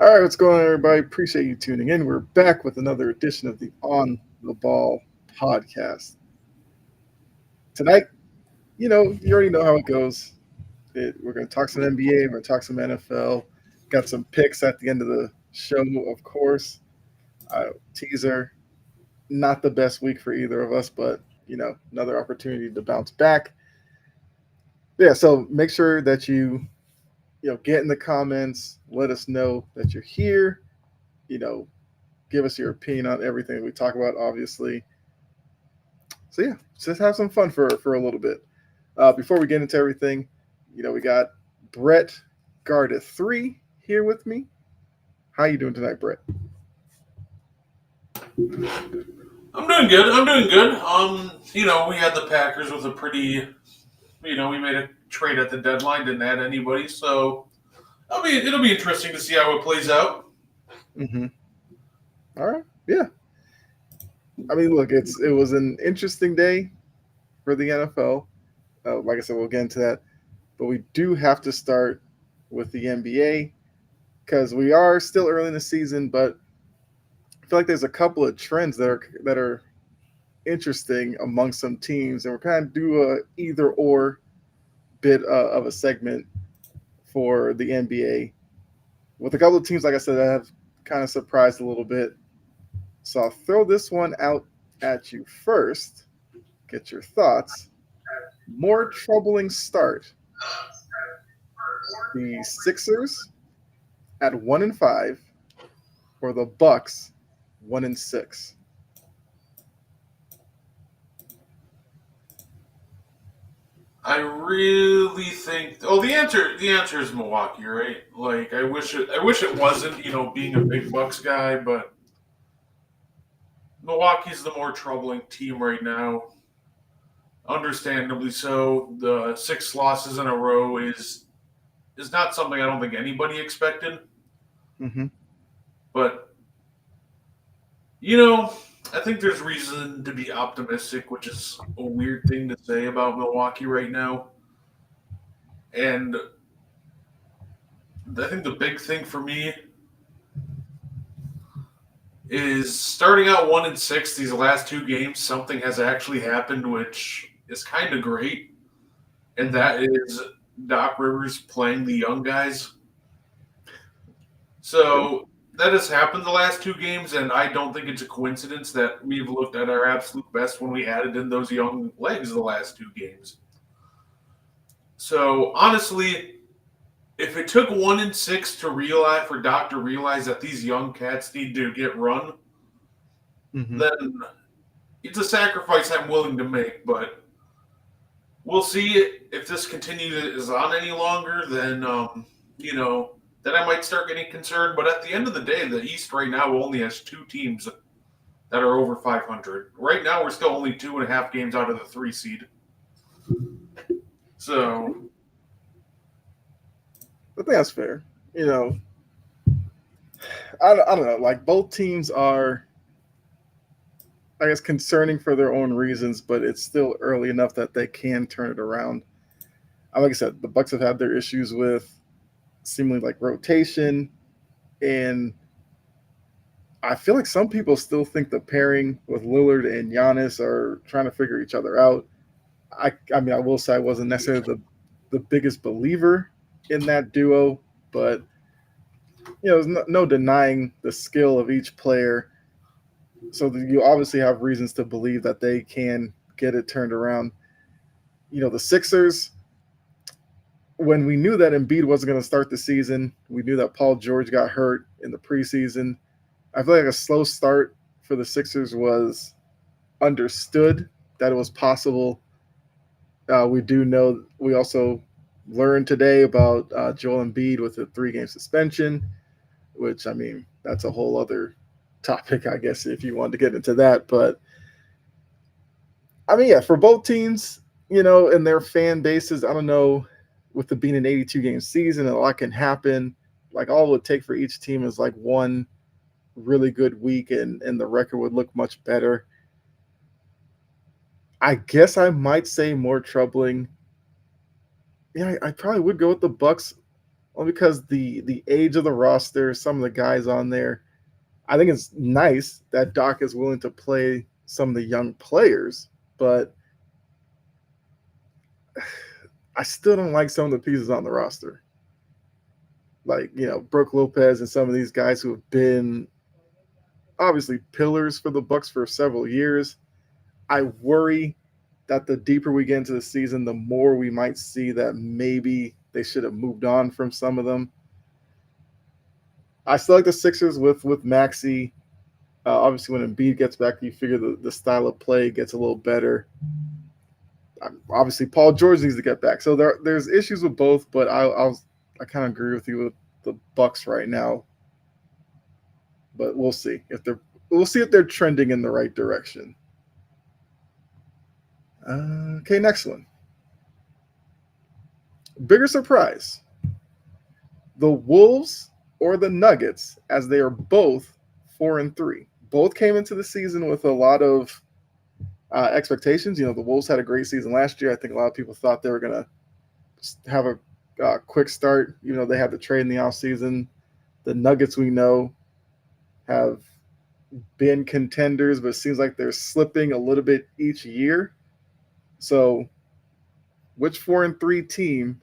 All right, what's going on, everybody? Appreciate you tuning in. We're back with another edition of the On the Ball podcast. Tonight, you already know how it goes. We're going to talk some NBA, we're going to talk some NFL. Got some picks at the end of the show, of course. Teaser, not the best week for either of us, but, another opportunity to bounce back. Yeah, so make sure that you get in the comments, let us know that you're here, you know, give us your opinion on everything we talk about, obviously. So yeah, just have some fun for a little bit. Before we get into everything, we got Brett Garda 3 here with me. How you doing tonight, Brett? I'm doing good. I'm doing good. We had the Packers with a pretty, we made a trade at the deadline, didn't add anybody, so it'll be interesting to see how it plays out. Mm-hmm. All right. Yeah. I mean, look, it was an interesting day for the NFL. Like I said, we'll get into that, but we do have to start with the NBA because we are still early in the season, but I feel like there's a couple of trends that are interesting among some teams, and we're kind of do a either or bit of a segment for the NBA with a couple of teams, like I said, that have kind of surprised a little bit. So I'll throw this one out at you first. Get your thoughts. More troubling start: the Sixers at 1-5, or the Bucks 1-6. I really think. Oh, the answer is Milwaukee, right? Like I wish it wasn't. Being a big Bucks guy, but Milwaukee's the more troubling team right now. Understandably so. The six losses in a row is not something I don't think anybody expected. Mm-hmm. But you know, I think there's reason to be optimistic, which is a weird thing to say about Milwaukee right now. And I think the big thing for me is starting out 1-6 these last two games. Something has actually happened, which is kind of great, and Mm-hmm. that is Doc Rivers playing the young guys. So that has happened the last two games, and I don't think it's a coincidence that we've looked at our absolute best when we added in those young legs the last two games. So honestly, if it took 1-6 to realize for Doc to realize that these young cats need to get run, Mm-hmm. then it's a sacrifice I'm willing to make. But we'll see if this continues on any longer. Then I might start getting concerned. But at the end of the day, the East right now only has two teams that are over 500. Right now, we're still only 2.5 games out of the three seed. So I think that's fair. You know, I don't know. Like both teams are, I guess, concerning for their own reasons, but it's still early enough that they can turn it around. Like I said, the Bucks have had their issues with seemingly like rotation, and I feel like some people still think the pairing with Lillard and Giannis are trying to figure each other out. I mean, I will say I wasn't necessarily the biggest believer in that duo, but there's no denying the skill of each player. So you obviously have reasons to believe that they can get it turned around. The Sixers, when we knew that Embiid wasn't going to start the season, we knew that Paul George got hurt in the preseason. I feel like a slow start for the Sixers was understood that it was possible. We do know we also learned today about Joel Embiid with a 3-game suspension, which I mean that's a whole other topic, I guess, if you wanted to get into that. But I mean, yeah, for both teams, and their fan bases, I don't know, with the being an 82 game season, a lot can happen. Like all it would take for each team is like one really good week, and the record would look much better. I guess I might say more troubling. Yeah, I probably would go with the Bucks Well, because the age of the roster, some of the guys on there, I think it's nice that Doc is willing to play some of the young players, but I still don't like some of the pieces on the roster. Like, Brooke Lopez and some of these guys who have been obviously pillars for the Bucks for several years. I worry that the deeper we get into the season, the more we might see that maybe they should have moved on from some of them. I still like the Sixers with Maxey. Obviously, when Embiid gets back, you figure the style of play gets a little better. Obviously, Paul George needs to get back. So there's issues with both, but I kind of agree with you with the Bucks right now. But we'll see if they're trending in the right direction. Okay, next one. Bigger surprise: the Wolves or the Nuggets, as they are both 4-3. Both came into the season with a lot of expectations. The Wolves had a great season last year. I think a lot of people thought they were going to have a quick start. They had the trade in the offseason. The Nuggets, we know, have been contenders, but it seems like they're slipping a little bit each year. So, which 4-3 team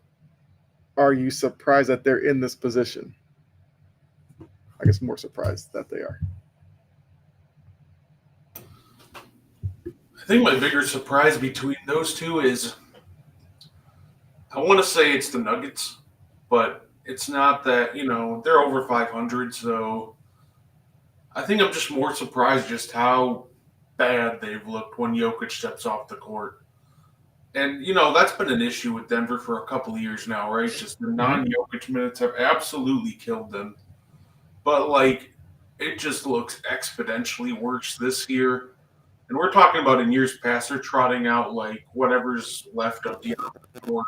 are you surprised that they're in this position? I guess more surprised that they are. I think my bigger surprise between those two is I want to say it's the Nuggets, but it's not that, they're over 500, so I think I'm just more surprised just how bad they've looked when Jokic steps off the court. And, that's been an issue with Denver for a couple of years now, right? Just the non-Jokic minutes have absolutely killed them. But, it just looks exponentially worse this year. And we're talking about in years past, they're trotting out, whatever's left of the court.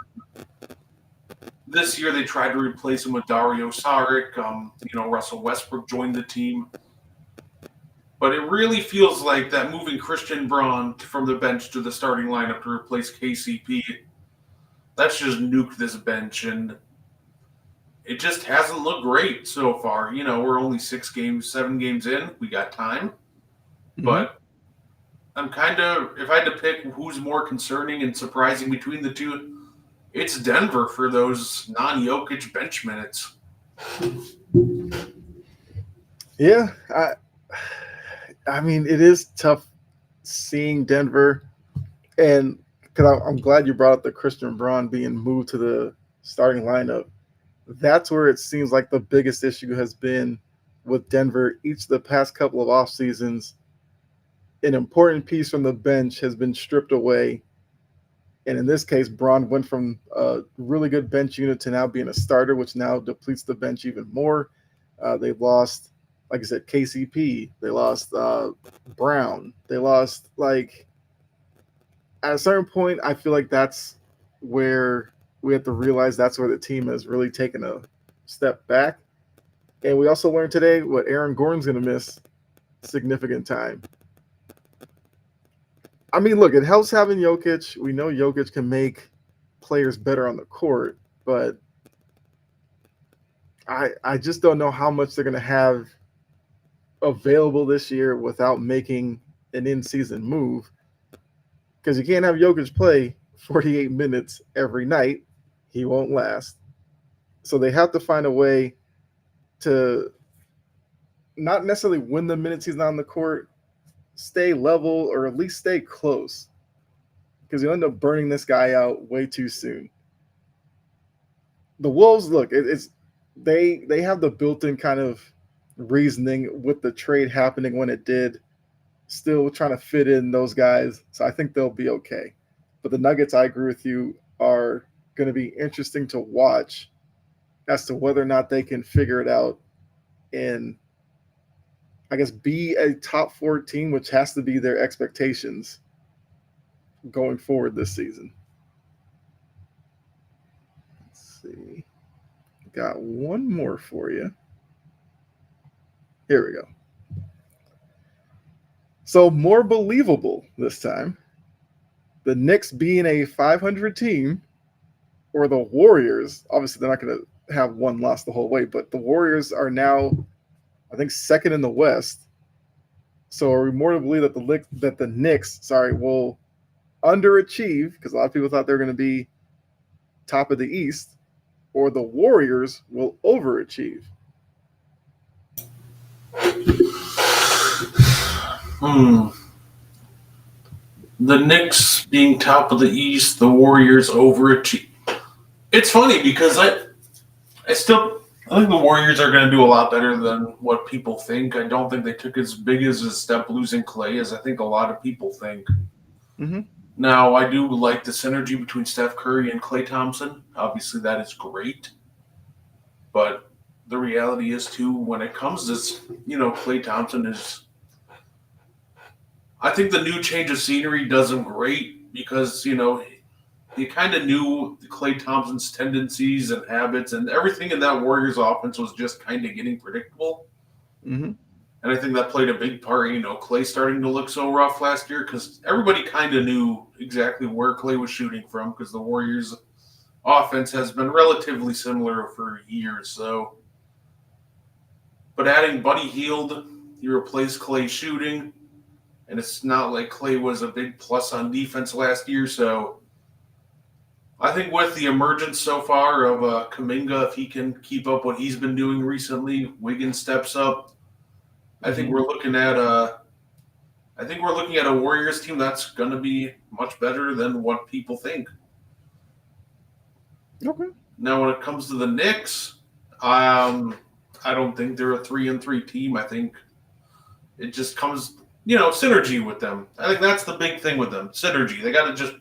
This year, they tried to replace him with Dario Saric. Russell Westbrook joined the team. But it really feels like that moving Christian Braun from the bench to the starting lineup to replace KCP, that's just nuked this bench, and it just hasn't looked great so far. We're only 7 games in. We got time. Mm-hmm. But I'm if I had to pick who's more concerning and surprising between the two, it's Denver for those non-Jokic bench minutes. Yeah, I mean, it is tough seeing Denver, and because I'm glad you brought up the Christian Braun being moved to the starting lineup. That's where it seems like the biggest issue has been with Denver each of the past couple of off seasons. An important piece from the bench has been stripped away, and in this case, Braun went from a really good bench unit to now being a starter, which now depletes the bench even more. They've lost, like I said, KCP. They lost Brown. They lost, at a certain point, I feel like that's where we have to realize that's where the team has really taken a step back. And we also learned today what Aaron Gordon's going to miss significant time. I mean, look, it helps having Jokic. We know Jokic can make players better on the court, but I just don't know how much they're going to have available this year without making an in-season move, because you can't have Jokic play 48 minutes every night. He won't last. So they have to find a way to not necessarily win the minutes he's not on the court, stay level, or at least stay close, because you end up burning this guy out way too soon. The Wolves, look, they have the built-in kind of reasoning with the trade happening when it did, still trying to fit in those guys. So I think they'll be okay. But the Nuggets, I agree with you, are going to be interesting to watch as to whether or not they can figure it out and, I guess, be a top 4 team, which has to be their expectations going forward this season. Let's see. Got one more for you. Here we go. So more believable this time, the Knicks being a 500 team, or the Warriors. Obviously, they're not going have one loss the whole way, but the Warriors are now, I think, second in the West. So are we more to believe that the Knicks, will underachieve because a lot of people thought they were going to be top of the East, or the Warriors will overachieve? The Knicks being top of the East, the Warriors overachieve. It's funny because I think the Warriors are going to do a lot better than what people think. I don't think they took as big as a step losing Clay as I think a lot of people think. Mm-hmm. Now, I do like the synergy between Steph Curry and Klay Thompson. Obviously, that is great. But the reality is, too, when it comes to, Klay Thompson is... I think the new change of scenery does him great because, you kind of knew Klay Thompson's tendencies and habits, and everything in that Warriors offense was just kind of getting predictable. Mm-hmm. And I think that played a big part, Klay starting to look so rough last year because everybody kind of knew exactly where Klay was shooting from because the Warriors' offense has been relatively similar for years. So, but adding Buddy Hield, you replace Klay shooting, and it's not like Klay was a big plus on defense last year. So, I think with the emergence so far of Kuminga, if he can keep up what he's been doing recently, Wiggins steps up. I think we're looking at a Warriors team that's going to be much better than what people think. Okay. Now, when it comes to the Knicks, I don't think they're a 3-3 team. I think it just comes, synergy with them. I think that's the big thing with them, synergy. They got to just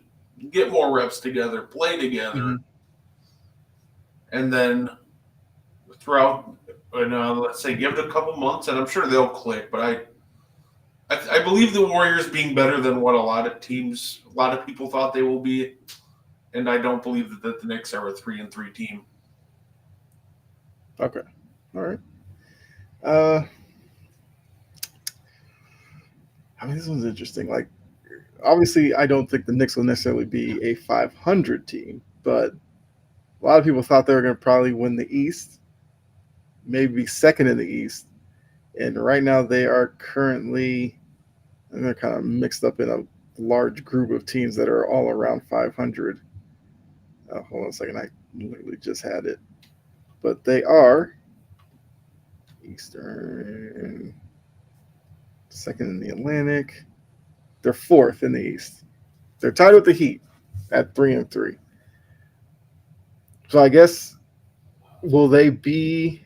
get more reps together, play together, and then throughout. And let's say give it a couple months, and I'm sure they'll click. But I believe the Warriors being better than what a lot of people thought they will be, and I don't believe that the Knicks are a 3-3 team. Okay, all right. This one's interesting. Like, obviously, I don't think the Knicks will necessarily be a 500 team, but a lot of people thought they were going to probably win the East. Maybe second in the East, and right now they are currently, and they're kind of mixed up in a large group of teams that are all around 500. Hold on a second, I literally just had it, but they are Eastern, second in the Atlantic. They're fourth in the East. They're tied with the Heat at 3-3. So I guess, will they be?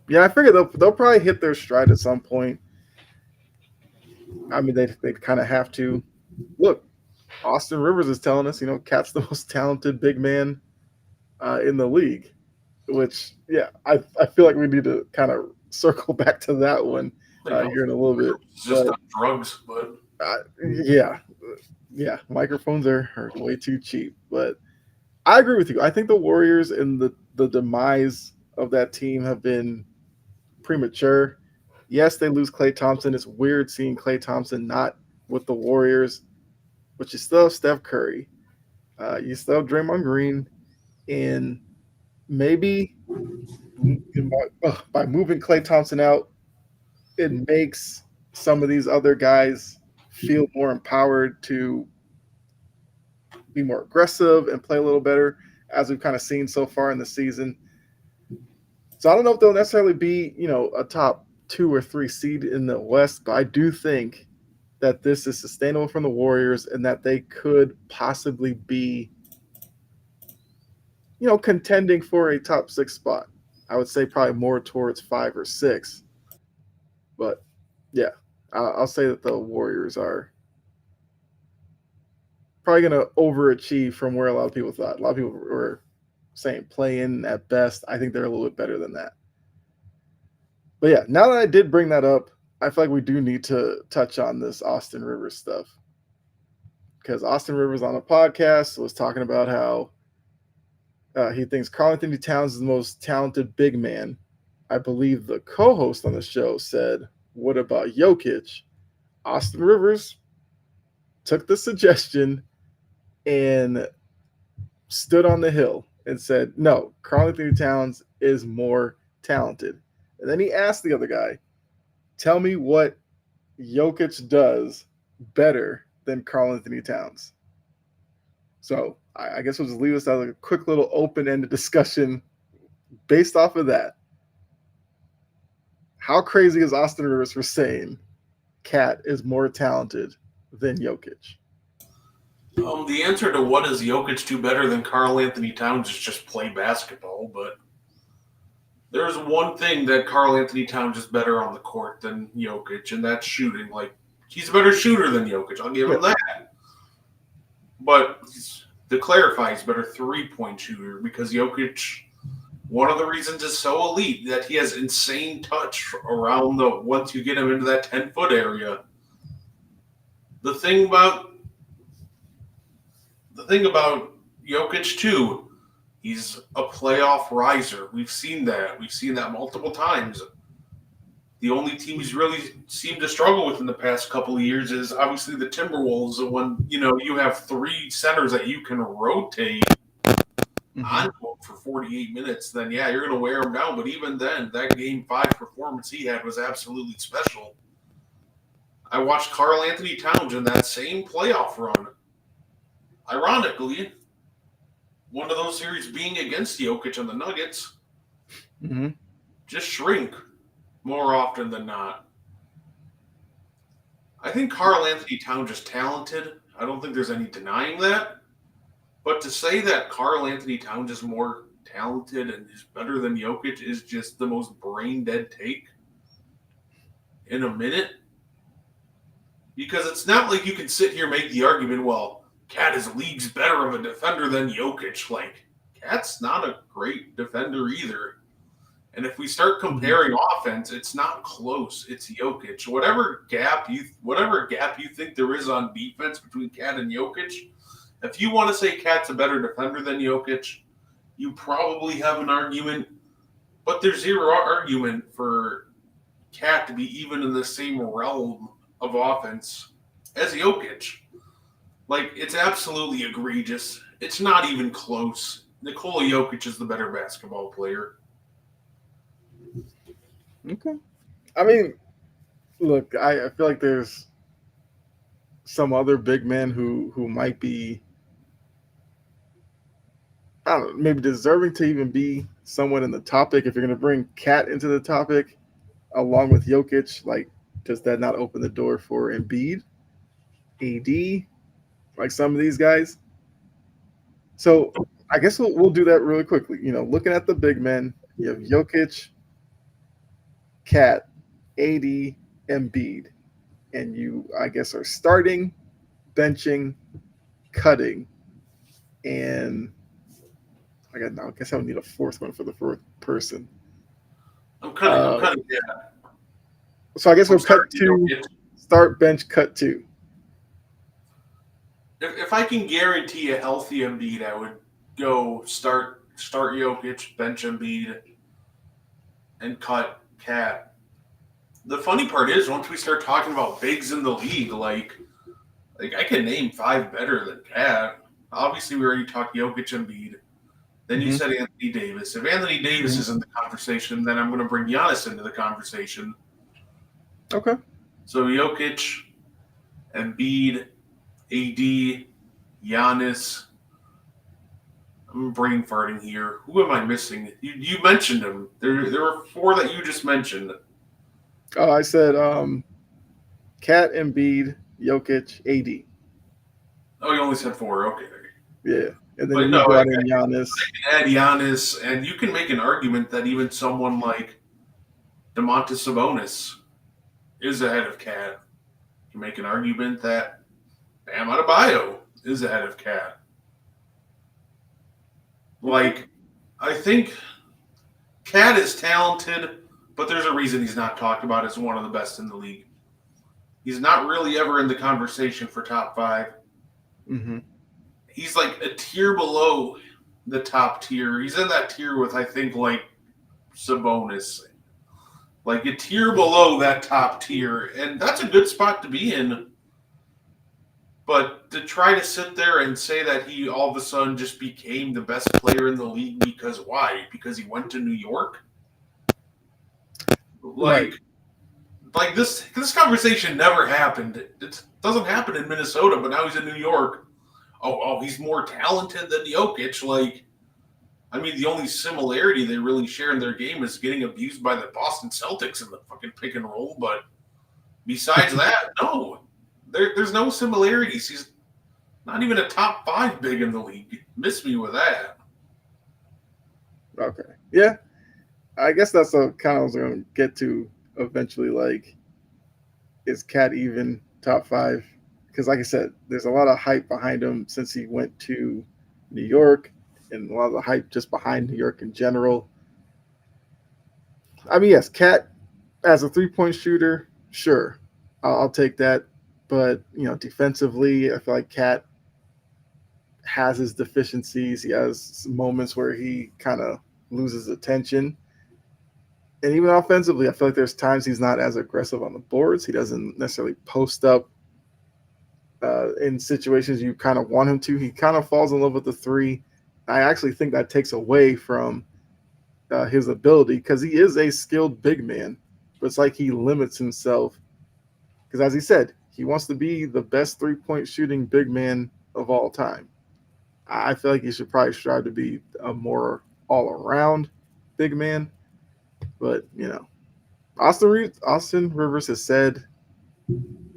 Yeah, I figure they'll probably hit their stride at some point. I mean, they kind of have to. Look, Austin Rivers is telling us, Cat's the most talented big man in the league. Which, yeah, I feel like we need to kind of circle back to that one here in a little bit. Just on drugs, but yeah, microphones are way too cheap. But I agree with you. I think the Warriors and the demise of that team have been premature. Yes, they lose Klay Thompson. It's weird seeing Klay Thompson not with the Warriors, but you still have Steph Curry. You still have Draymond Green. And maybe by moving Klay Thompson out, it makes some of these other guys feel more empowered to be more aggressive and play a little better, as we've kind of seen so far in the season. So I don't know if they'll necessarily be, a top 2 or 3 seed in the West, but I do think that this is sustainable from the Warriors and that they could possibly be, contending for a top 6 spot. I would say probably more towards 5 or 6. But yeah, I'll say that the Warriors are probably going to overachieve from where a lot of people thought. A lot of people were saying play in at best. I think they're a little bit better than that. But yeah, now that I did bring that up, I feel like we do need to touch on this Austin Rivers stuff. Because Austin Rivers on a podcast was talking about how he thinks Karl-Anthony Towns is the most talented big man. I believe the co-host on the show said, "What about Jokic?" Austin Rivers took the suggestion and stood on the hill and said, no, Karl Anthony Towns is more talented. And then he asked the other guy, tell me what Jokic does better than Karl Anthony Towns. So I guess we'll just leave this as a quick little open-ended discussion based off of that. How crazy is Austin Rivers for saying Cat is more talented than Jokic? The answer to what does Jokic do better than Karl Anthony Towns is just play basketball, but there's one thing that Karl Anthony Towns is better on the court than Jokic, and that's shooting. Like, he's a better shooter than Jokic. I'll give him that. But to clarify, he's a better three-point shooter because Jokic, one of the reasons is so elite that he has insane touch around once you get him into that 10-foot area. The thing about Jokic too, he's a playoff riser. We've seen that. We've seen that multiple times. The only team he's really seemed to struggle with in the past couple of years is obviously the Timberwolves. When you have three centers that you can rotate on for 48 minutes, then yeah, you're going to wear him down. But even then, that Game 5 performance he had was absolutely special. I watched Karl Anthony Towns in that same playoff run. Ironically, one of those series being against Jokic and the Nuggets, just shrink more often than not. I think Karl Anthony Towns is talented. I don't think there's any denying that. But to say that Karl Anthony Towns is more talented and is better than Jokic is just the most brain-dead take in a minute. Because it's not like you can sit here and make the argument, well, Cat is league's better of a defender than Jokic. Like, Cat's not a great defender either. And if we start comparing offense, it's not close. It's Jokic. Whatever gap you think there is on defense between Cat and Jokic, if you want to say Cat's a better defender than Jokic, you probably have an argument. But there's zero argument for Cat to be even in the same realm of offense as Jokic. Like, it's absolutely egregious. It's not even close. Nikola Jokic is the better basketball player. Okay. I mean, look, I feel like there's some other big men who might be, I don't know, maybe deserving to even be someone in the topic. If you're going to bring Cat into the topic along with Jokic, like, does that not open the door for Embiid, AD, like some of these guys? So I guess we'll do that really quickly. Looking at the big men, you have Jokic, Cat, AD, Embiid, and you, I guess, are starting, benching, cutting, and I guess I would need a fourth one for the fourth person. I'm cutting. Yeah. So I guess we'll cut two, start, bench, cut two. If I can guarantee a healthy Embiid, I would go start Jokic, bench Embiid, and cut Cat. The funny part is, once we start talking about bigs in the league, like I can name 5 better than Cat. Obviously, we already talked Jokic, Embiid. Then you said Anthony Davis. If Anthony Davis is in the conversation, then I'm going to bring Giannis into the conversation. Okay. So Jokic, Embiid, AD, Giannis. I'm brain farting here. Who am I missing? You mentioned him. There were 4 that you just mentioned. Oh, I said Cat, Embiid, Jokic, AD. Oh, you only said 4. Okay. Yeah. And then you brought in Giannis. I can add Giannis, and you can make an argument that even someone like Domantas Sabonis is ahead of Cat. You can make an argument that Bam Adebayo is ahead of Cat. Like, I think Cat is talented, but there's a reason he's not talked about as one of the best in the league. He's not really ever in the conversation for top 5. Mm-hmm. He's like a tier below the top tier. He's in that tier with, I think, like Sabonis. Like a tier below that top tier. And that's a good spot to be in. But to try to sit there and say that he all of a sudden just became the best player in the league because why? Because he went to New York? Right. Like this conversation never happened. It doesn't happen in Minnesota, but now he's in New York. Oh, he's more talented than Jokic. Like, I mean, the only similarity they really share in their game is getting abused by the Boston Celtics in the fucking pick and roll. But besides that, no, there's no similarities. He's not even a top 5 big in the league. Miss me with that. Okay. Yeah. I guess that's a kind of what I was going to get to eventually. Like, is Cat even top 5? Because, like I said, there's a lot of hype behind him since he went to New York, and a lot of the hype just behind New York in general. I mean, yes, Cat as a 3-point shooter, sure, I'll take that. But defensively, I feel like Cat has his deficiencies. He has moments where he kind of loses attention. And even offensively, I feel like there's times he's not as aggressive on the boards. He doesn't necessarily post up in situations you kind of want him to. He kind of falls in love with the three. I actually think that takes away from his ability because he is a skilled big man. But it's like he limits himself because, as he said, he wants to be the best 3-point shooting big man of all time. I feel like he should probably strive to be a more all around big man. But, Austin Rivers has said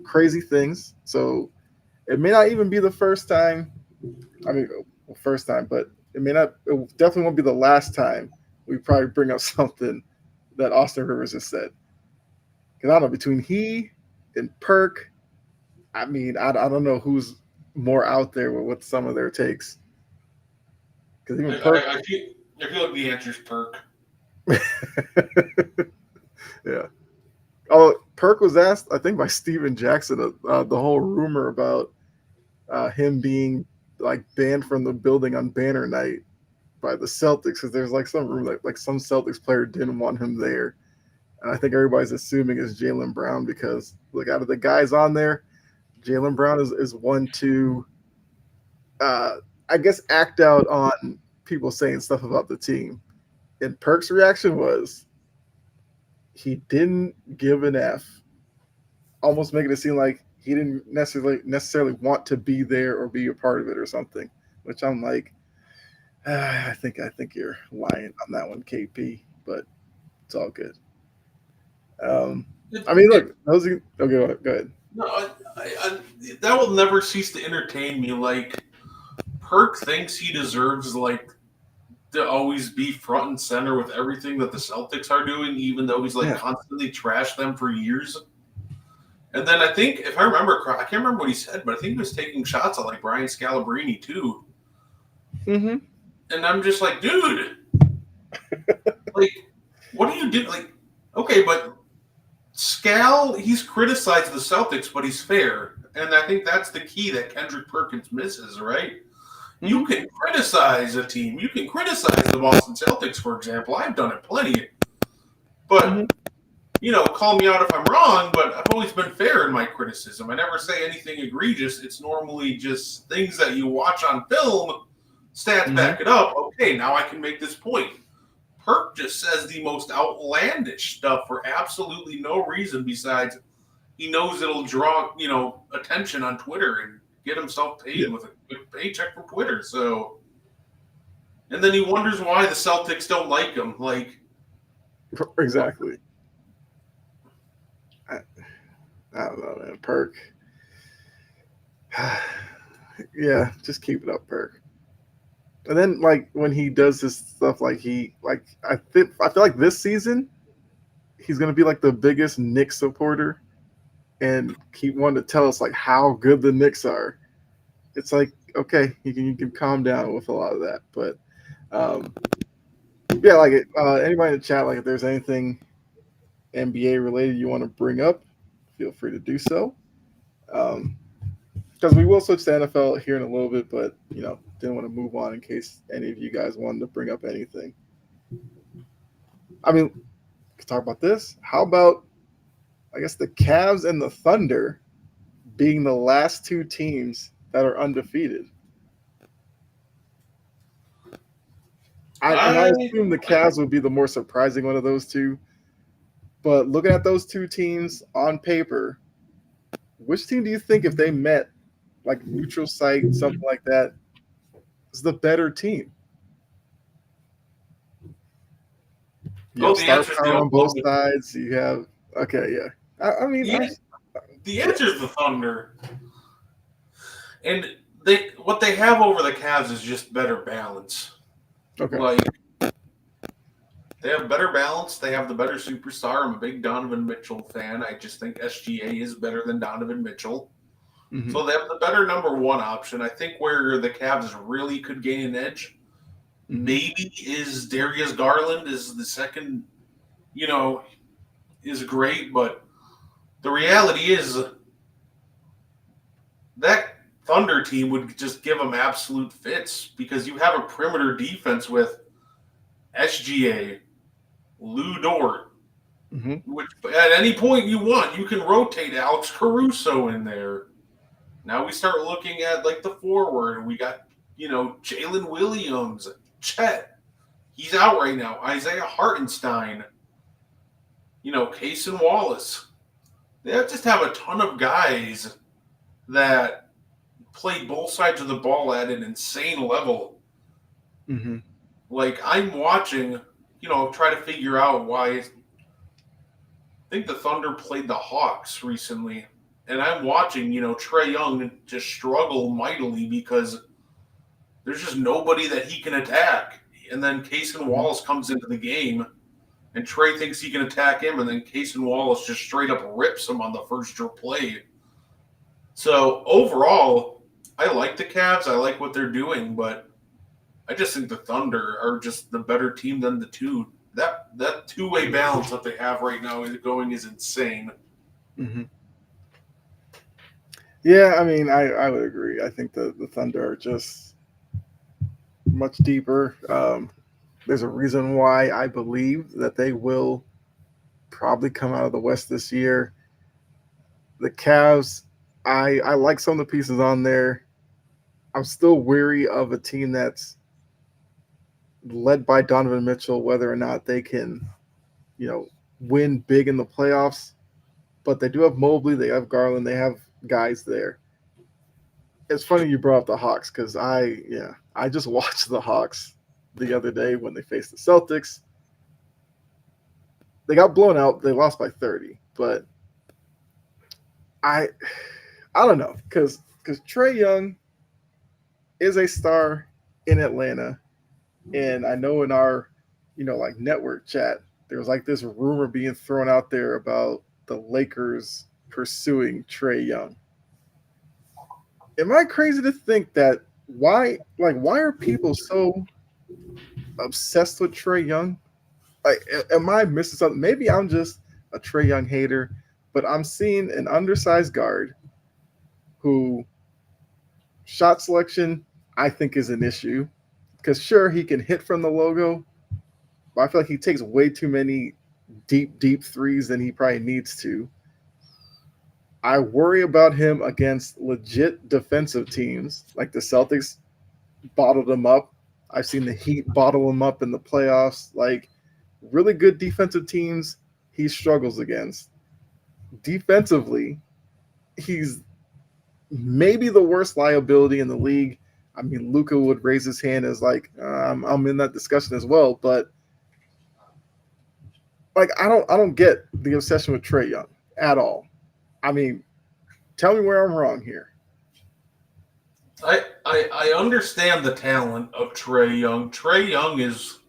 crazy things. So it may not even be the first time. I mean, first time, but it may not. It definitely won't be the last time we probably bring up something that Austin Rivers has said. Because I don't know, between he and Perk, I mean, I don't know who's more out there with some of their takes. Because even Perk, I feel like the answer's Perk. yeah. Oh, Perk was asked, I think, by Steven Jackson, the whole rumor about him being like banned from the building on banner night by the Celtics because there's like some rumor like some Celtics player didn't want him there, and I think everybody's assuming it's Jaylen Brown because like out of the guys on there, Jaylen Brown is one to, I guess, act out on people saying stuff about the team. And Perk's reaction was he didn't give an F, almost making it seem like he didn't necessarily want to be there or be a part of it or something. Which I'm like, I think you're lying on that one, KP. But it's all good. I mean, look, those are, okay. Go ahead. No, that will never cease to entertain me. Like Perk thinks he deserves like to always be front and center with everything that the Celtics are doing, even though he's like constantly trashed them for years. And then I think, if I remember, I can't remember what he said, but I think he was taking shots at like Brian Scalabrine too. Mm-hmm. And I'm just like, dude, like, what do you do? Like, okay, but Scal, he's criticized the Celtics, but he's fair. And I think that's the key that Kendrick Perkins misses, right? Mm-hmm. You can criticize a team. You can criticize the Boston Celtics, for example. I've done it plenty. But, call me out if I'm wrong, but I've always been fair in my criticism. I never say anything egregious. It's normally just things that you watch on film, stats back it up. Okay, now I can make this point. Perk just says the most outlandish stuff for absolutely no reason besides he knows it'll draw, attention on Twitter and get himself paid with a good paycheck from Twitter. So, and then he wonders why the Celtics don't like him. Like, exactly. I don't know, man. Perk. Yeah, just keep it up, Perk. And then, like, when he does this stuff, I feel like this season he's gonna be like the biggest Knicks supporter, and keep wanting to tell us like how good the Knicks are. It's like, okay, you can calm down with a lot of that, but yeah, like anybody in the chat, like if there's anything NBA related you want to bring up, feel free to do so. Because we will switch to NFL here in a little bit, but didn't want to move on in case any of you guys wanted to bring up anything. I mean, we can talk about this. How about, I guess, the Cavs and the Thunder being the last two teams that are undefeated. And I assume the Cavs would be the more surprising one of those two. But looking at those two teams on paper, which team do you think, if they met, like neutral site, something like that, is the better team? You have star power on both sides. You have I mean, the answer is the Thunder, and what they have over the Cavs is just better balance. Okay. Like, they have better balance. They have the better superstar. I'm a big Donovan Mitchell fan. I just think SGA is better than Donovan Mitchell. Mm-hmm. So they have the better number one option. I think where the Cavs really could gain an edge, maybe, is Darius Garland is the second, is great. But the reality is that Thunder team would just give them absolute fits because you have a perimeter defense with SGA, Lou Dort, which at any point you want, you can rotate Alex Caruso in there. Now we start looking at like the forward. We got, Jalen Williams, Chet. He's out right now. Isaiah Hartenstein, Cason Wallace. They just have a ton of guys that play both sides of the ball at an insane level. Mm-hmm. Like, I'm watching, try to figure out why. I think the Thunder played the Hawks recently, and I'm watching, Trae Young just struggle mightily because there's just nobody that he can attack. And then Cason Wallace comes into the game, and Trae thinks he can attack him, and then Cason Wallace just straight up rips him on the first play. So, overall, I like the Cavs. I like what they're doing, but I just think the Thunder are just the better team than the two. That two-way balance that they have right now is insane. Mm-hmm. Yeah, I mean, I would agree. I think the Thunder are just much deeper. There's a reason why I believe that they will probably come out of the West this year. The Cavs, I like some of the pieces on there. I'm still weary of a team that's led by Donovan Mitchell, whether or not they can, win big in the playoffs. But they do have Mobley, they have Garland, they have guys there. It's funny you brought up the Hawks because I just watched the Hawks the other day when they faced the Celtics. They got blown out. They lost by 30, but I don't know because Trae Young is a star in Atlanta, and I know in our network chat there was like this rumor being thrown out there about the Lakers pursuing Trae Young. Am I crazy to think that why are people so obsessed with Trae Young? Like, am I missing something? Maybe I'm just a Trae Young hater, but I'm seeing an undersized guard who shot selection I think is an issue because sure he can hit from the logo, but I feel like he takes way too many deep threes than he probably needs to. I worry about him against legit defensive teams like the Celtics bottled him up. I've seen the Heat bottle him up in the playoffs. Like, really good defensive teams, he struggles against. Defensively, he's maybe the worst liability in the league. I mean, Luka would raise his hand as like, I'm in that discussion as well. But like, I don't get the obsession with Trae Young at all. I mean, tell me where I'm wrong here. I understand the talent of Trae Young. Trae Young is,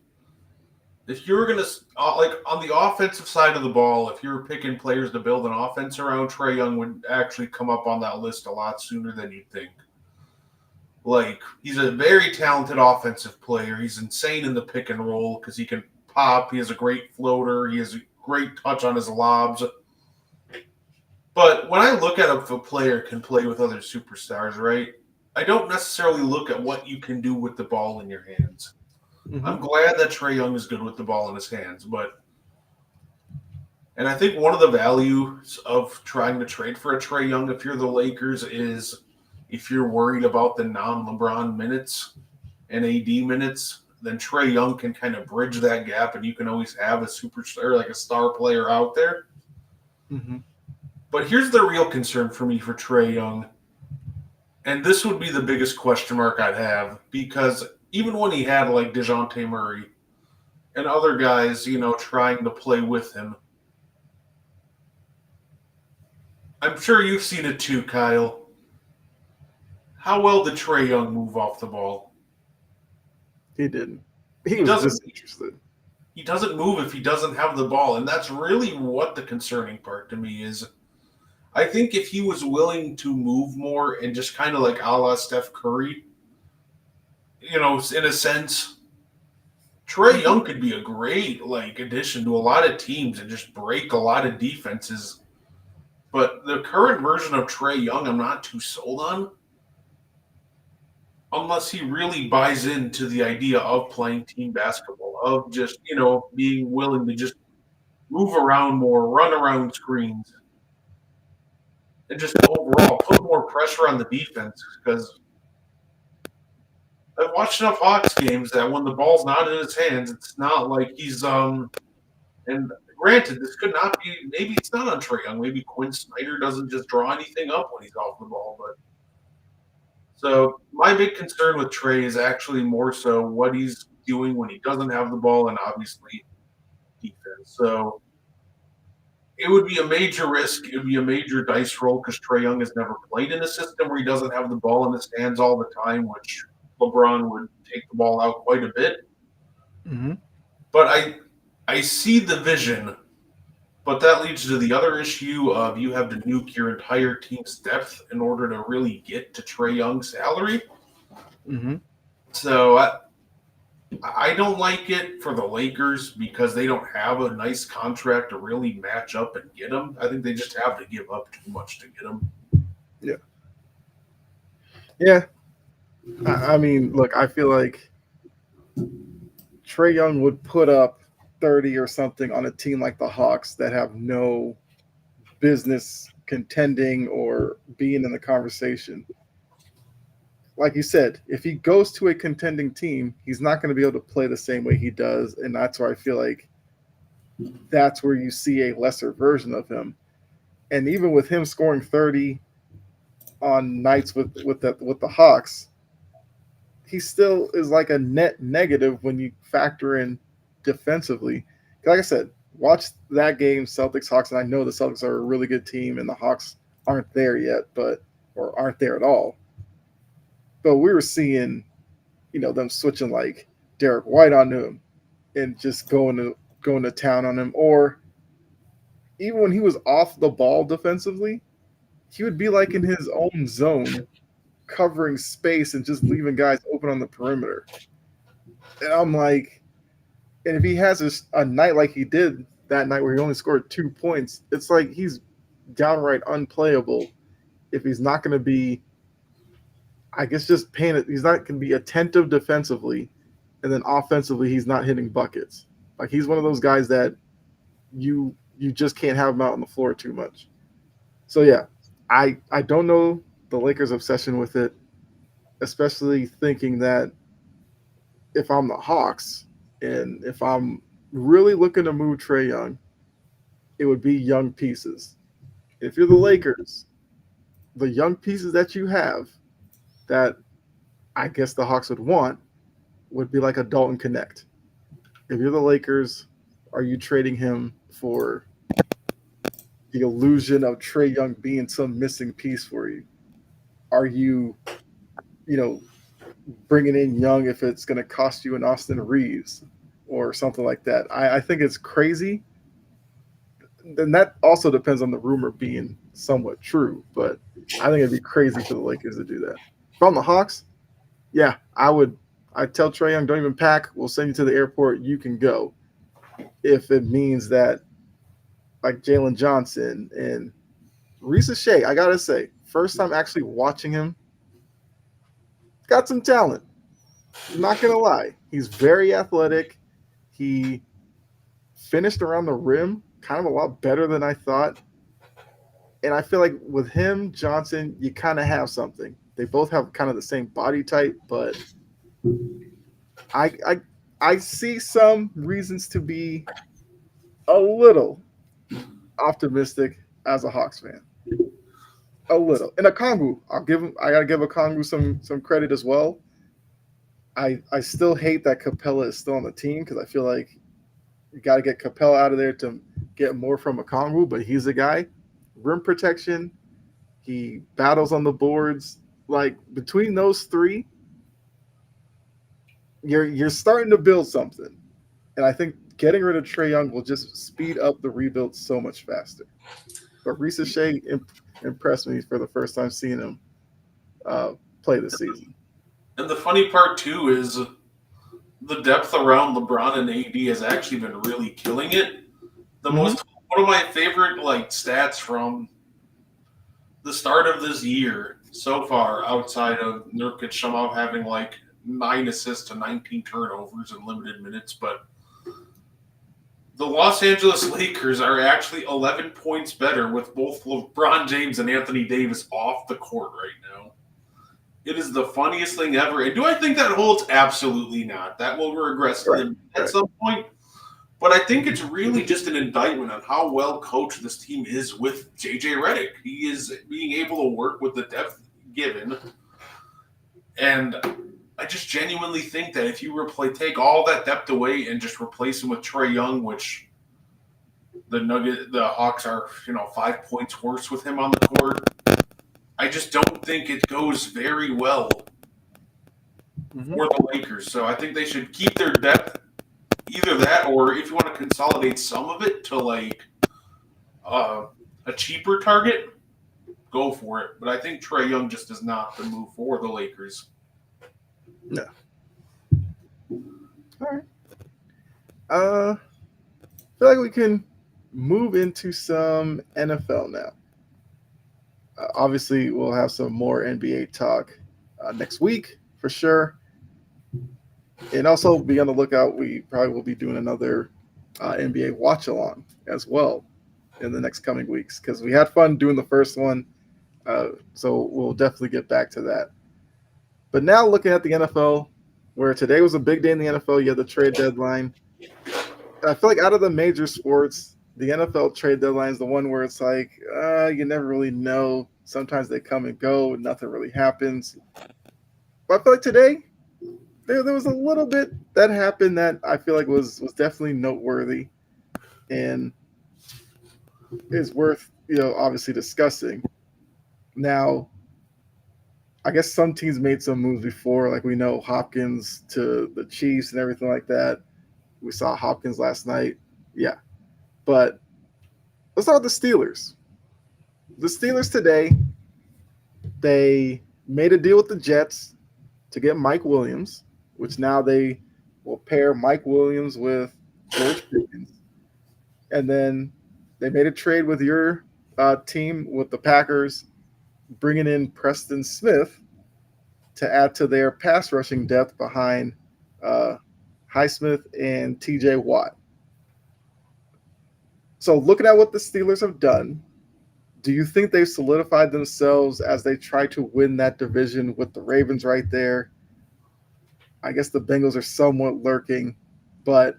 if you're going to, like on the offensive side of the ball, if you're picking players to build an offense around, Trae Young would actually come up on that list a lot sooner than you'd think. Like, he's a very talented offensive player. He's insane in the pick and roll because he can pop. He has a great floater. He has a great touch on his lobs. But when I look at if a player can play with other superstars, right, I don't necessarily look at what you can do with the ball in your hands. Mm-hmm. I'm glad that Trae Young is good with the ball in his hands, but And I think one of the values of trying to trade for a Trae Young if you're the Lakers is if you're worried about the non-LeBron minutes and AD minutes, then Trae Young can kind of bridge that gap, and you can always have a superstar, like a star player out there. Mm-hmm. But here's the real concern for me for Trae Young, and this would be the biggest question mark I'd have, because even when he had like DeJounte Murray and other guys, trying to play with him, I'm sure you've seen it too, Kyle. How well did Trae Young move off the ball? He didn't. He He was doesn't. disinterested. He doesn't move if he doesn't have the ball, and that's really what the concerning part to me is. I think if he was willing to move more and just kind of like a la Steph Curry, in a sense, Trae Young could be a great addition to a lot of teams and just break a lot of defenses. But the current version of Trae Young, I'm not too sold on, unless he really buys into the idea of playing team basketball, of just being willing to just move around more, run around screens, and just overall put more pressure on the defense. Because I've watched enough Hawks games that when the ball's not in his hands, it's not like he's And granted, this could not be. Maybe it's not on Trae Young. Maybe Quinn Snyder doesn't just draw anything up when he's off the ball. But so my big concern with Trae is actually more so what he's doing when he doesn't have the ball, and obviously defense. So it would be a major risk. It would be a major dice roll because Trae Young has never played in a system where he doesn't have the ball in his hands all the time, which LeBron would take the ball out quite a bit. Mm-hmm. But I see the vision, but that leads to the other issue of you have to nuke your entire team's depth in order to really get to Trae Young's salary. Mm-hmm. So I don't like it for the Lakers because they don't have a nice contract to really match up and get him. I think they just have to give up too much to get him. Yeah. Yeah. I mean, look, I feel like Trae Young would put up 30 or something on a team like the Hawks that have no business contending or being in the conversation. Like you said, if he goes to a contending team, he's not going to be able to play the same way he does. And that's where I feel like that's where you see a lesser version of him. And even with him scoring 30 on nights with the Hawks, he still is like a net negative when you factor in defensively. Like I said, watch that game, Celtics Hawks, and I know the Celtics are a really good team, and the Hawks aren't there yet, or aren't there at all. But we were seeing, them switching like Derek White on him and just going to town on him, or even when he was off the ball defensively, he would be like in his own zone, covering space and just leaving guys open on the perimeter. And I'm like, and if he has a night like he did that night where he only scored 2 points, it's like he's downright unplayable if he's not going to be, I guess, just paying it. He's not going to be attentive defensively, and then offensively, he's not hitting buckets. Like, he's one of those guys that you just can't have him out on the floor too much. So, yeah, I don't know the Lakers' obsession with it, especially thinking that if I'm the Hawks and if I'm really looking to move Trae Young, it would be young pieces. If you're the Lakers, the young pieces that you have that I guess the Hawks would want would be like a Dalton Connect. If you're the Lakers, are you trading him for the illusion of Trae Young being some missing piece for you? Are you, bringing in Young if it's going to cost you an Austin Reeves or something like that? I think it's crazy. Then that also depends on the rumor being somewhat true, but I think it'd be crazy for the Lakers to do that. From the Hawks, yeah, I'd tell Trae Young, don't even pack. We'll send you to the airport. You can go. If it means that, like Jalen Johnson and Reese Shea, I got to say, first time actually watching him, got some talent. I'm not going to lie. He's very athletic. He finished around the rim kind of a lot better than I thought. And I feel like with him, Johnson, you kind of have something. They both have kind of the same body type, but I I I see some reasons to be a little optimistic as a Hawks fan. A little. And a Kongu, I gotta give a Kongu some credit as well. I still hate that Capella is still on the team because I feel like you got to get Capella out of there to get more from a Kongu, but he's a guy. Rim protection, he battles on the boards. Like between those three, you're starting to build something. And I think getting rid of Trey Young will just speed up the rebuild so much faster. But Risa Shea impressed me for the first time seeing him play this season. And the funny part too is the depth around LeBron and AD has actually been really killing it. The most one of my favorite like stats from the start of this year so far, outside of Nurkic somehow having like 9 assists to 19 turnovers in limited minutes, but the Los Angeles Lakers are actually 11 points better with both LeBron James and Anthony Davis off the court right now. It is the funniest thing ever. And do I think that holds? Absolutely not. That will regress at some point. But I think it's really just an indictment on how well coached this team is with JJ Redick. He is being able to work with the depth given. And I just genuinely think that if you take all that depth away and just replace him with Trae Young, which the Hawks are 5 points worse with him on the court, I just don't think it goes very well for the Lakers. So I think they should keep their depth, either that or if you want to consolidate some of it to like a cheaper target, go for it. But I think Trae Young just is not the move for the Lakers. No. All right. I feel like we can move into some NFL now. Obviously, we'll have some more NBA talk next week for sure. And also be on the lookout. We probably will be doing another NBA watch along as well in the next coming weeks because we had fun doing the first one. So we'll definitely get back to that. But now looking at the NFL, where today was a big day in the NFL, you had the trade deadline. I feel like out of the major sports, the NFL trade deadline is the one where it's like, you never really know. Sometimes they come and go, and nothing really happens. But I feel like today, there was a little bit that happened that I feel like was definitely noteworthy and is worth, obviously discussing. Now, I guess some teams made some moves before, like we know Hopkins to the Chiefs and everything like that. We saw Hopkins last night. Yeah. But let's start with the Steelers. The Steelers today, they made a deal with the Jets to get Mike Williams, which now they will pair Mike Williams with George Pickens. And then they made a trade with your team, with the Packers, bringing in Preston Smith to add to their pass rushing depth behind Highsmith and TJ Watt. So looking at what the Steelers have done, do you think they've solidified themselves as they try to win that division with the Ravens right there? I guess the Bengals are somewhat lurking, but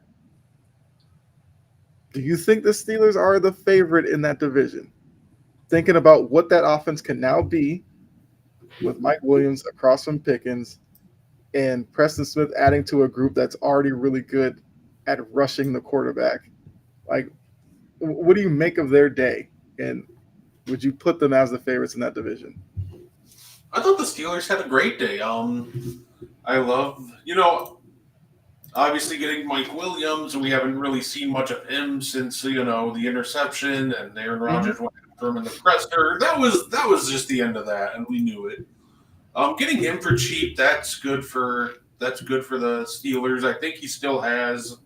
do you think the Steelers are the favorite in that division? Thinking about what that offense can now be with Mike Williams across from Pickens and Preston Smith adding to a group that's already really good at rushing the quarterback. Like, what do you make of their day? And would you put them as the favorites in that division? I thought the Steelers had a great day. I love, obviously getting Mike Williams. We haven't really seen much of him since, the interception and Aaron Rodgers went after him in the presser. That was just the end of that, and we knew it. Getting him for cheap, that's good for the Steelers. I think he still has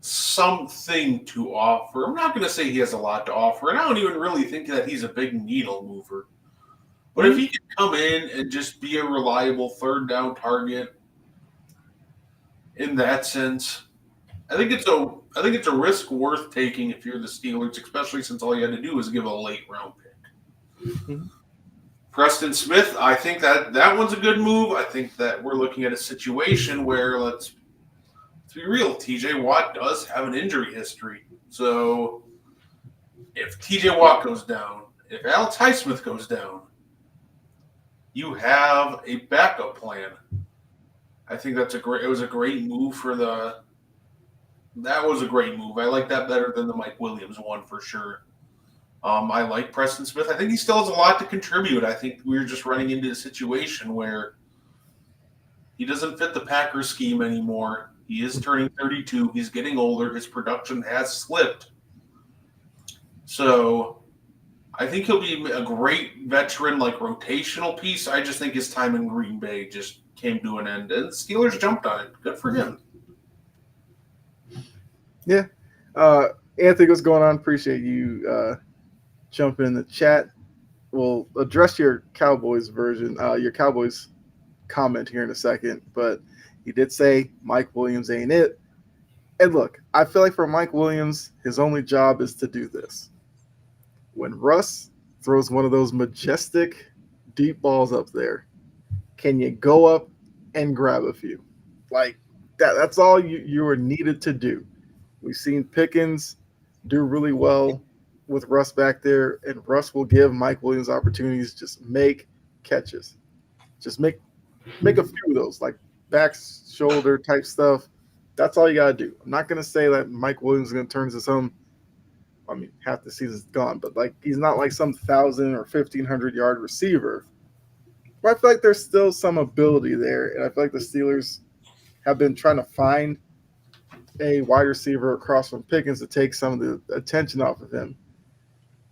something to offer. I'm not going to say he has a lot to offer, and I don't even really think that he's a big needle mover. But if he can come in and just be a reliable third down target in that sense, I think it's a risk worth taking if you're the Steelers, especially since all you had to do was give a late round pick. Mhm. Preston Smith, I think that one's a good move. I think that we're looking at a situation where let's be real, TJ Watt does have an injury history. So if TJ Watt goes down, if Alex Highsmith goes down, you have a backup plan. I think it was a great move that was a great move. I like that better than the Mike Williams one for sure. I like Preston Smith. I think he still has a lot to contribute. I think we're just running into a situation where he doesn't fit the Packers scheme anymore. He is turning 32. He's getting older. His production has slipped. So I think he'll be a great veteran, like rotational piece. I just think his time in Green Bay just came to an end. And the Steelers jumped on it. Good for him. Yeah. Anthony, what's going on? Appreciate you jumping in the chat. We'll address your Cowboys version, your Cowboys comment here in a second, but he did say Mike Williams ain't it. And look, I feel like for Mike Williams, his only job is to do this. When Russ throws one of those majestic deep balls up there, can you go up and grab a few? Like that's all you are needed to do. We've seen Pickens do really well with Russ back there, and Russ will give Mike Williams opportunities. Just make catches. Just make a few of those, like back shoulder type stuff. That's all you got to do. I'm not going to say that Mike Williams is going to turn into some, I mean, half the season's gone, but like he's not like some 1,000 or 1,500 yard receiver. But I feel like there's still some ability there, and I feel like the Steelers have been trying to find a wide receiver across from Pickens to take some of the attention off of him.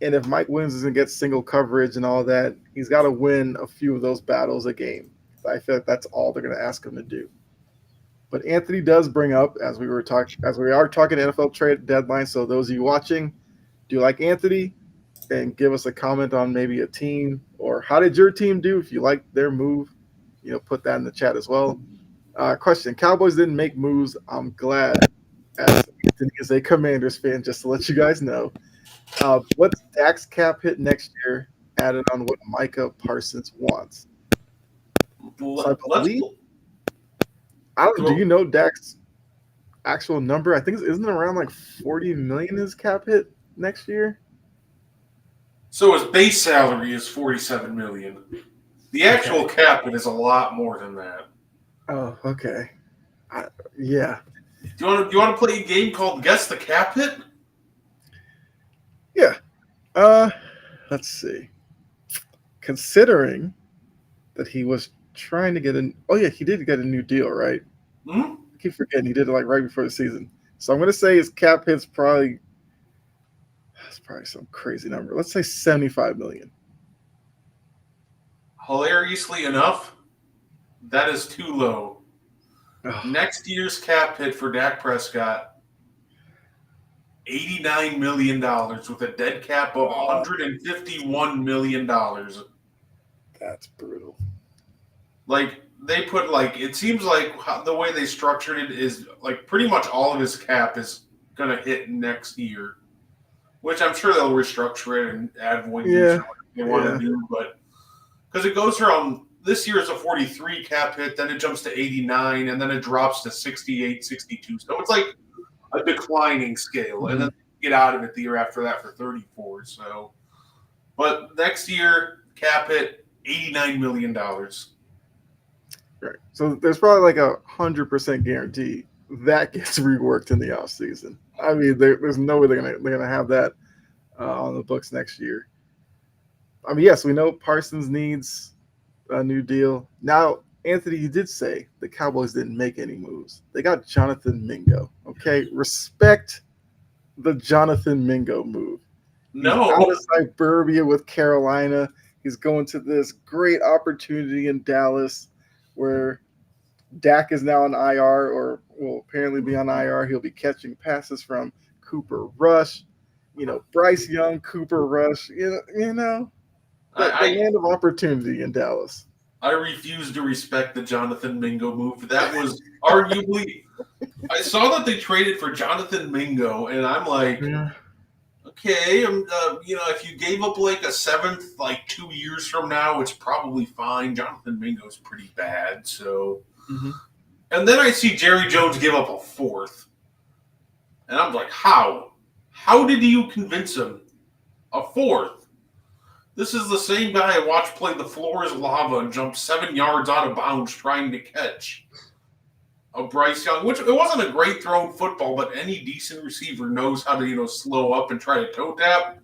And if Mike Williams doesn't get single coverage and all that, he's got to win a few of those battles a game. I feel like that's all they're going to ask him to do. But Anthony does bring up, as we are talking NFL trade deadline. So those of you watching, do you like Anthony? And give us a comment on maybe a team, or how did your team do? If you like their move, put that in the chat as well. Question: Cowboys didn't make moves. I'm glad, as Anthony is a Commanders fan, just to let you guys know. What's Dak's cap hit next year added on what Micah Parsons wants? So do you know Dak's actual number? I think isn't it around like 40 million his cap hit next year? So his base salary is $47 million. The actual cap hit is a lot more than that. Oh, okay. Yeah. Do you want to play a game called Guess the Cap Hit? Yeah. Let's see. Considering that he was trying to get he did get a new deal, right? Mm-hmm. I keep forgetting he did it like right before the season. So I'm gonna say his cap hit's probably some crazy number. Let's say 75 million. Hilariously enough, that is too low. Oh. Next year's cap hit for Dak Prescott, $89 million with a dead cap of $151 million. That's brutal. Like, they put, it seems like the way they structured it is, pretty much all of his cap is going to hit next year, which I'm sure they'll restructure it and add one year they want to do, but because it goes from this year is a 43 cap hit, then it jumps to 89, and then it drops to 68, 62. So it's like a declining scale, and then get out of it the year after that for 34. So, but next year, cap hit $89 million. Right. So there's probably like 100% guarantee that gets reworked in the offseason. I mean, there's no way they're gonna have that on the books next year. I mean, yes, we know Parsons needs a new deal. Now, Anthony, you did say the Cowboys didn't make any moves. They got Jonathan Mingo. Okay, respect the Jonathan Mingo move. No, he's out of suburbia with Carolina. He's going to this great opportunity in Dallas, where Dak is now on IR, or will apparently be on IR. He'll be catching passes from Cooper Rush, Bryce Young, Cooper Rush. The land of opportunity in Dallas. I refuse to respect the Jonathan Mingo move. That was arguably I saw that they traded for Jonathan Mingo, and I'm like, Yeah. okay, if you gave up like a seventh, like 2 years from now, it's probably fine. Jonathan Mingo's pretty bad, so. Hmm. And then I see Jerry Jones give up a fourth, and I'm like, how? How did you convince him? A fourth? This is the same guy I watched play the floor is lava and jump 7 yards out of bounds trying to catch a Bryce Young, which it wasn't a great thrown football, but any decent receiver knows how to, slow up and try to toe tap.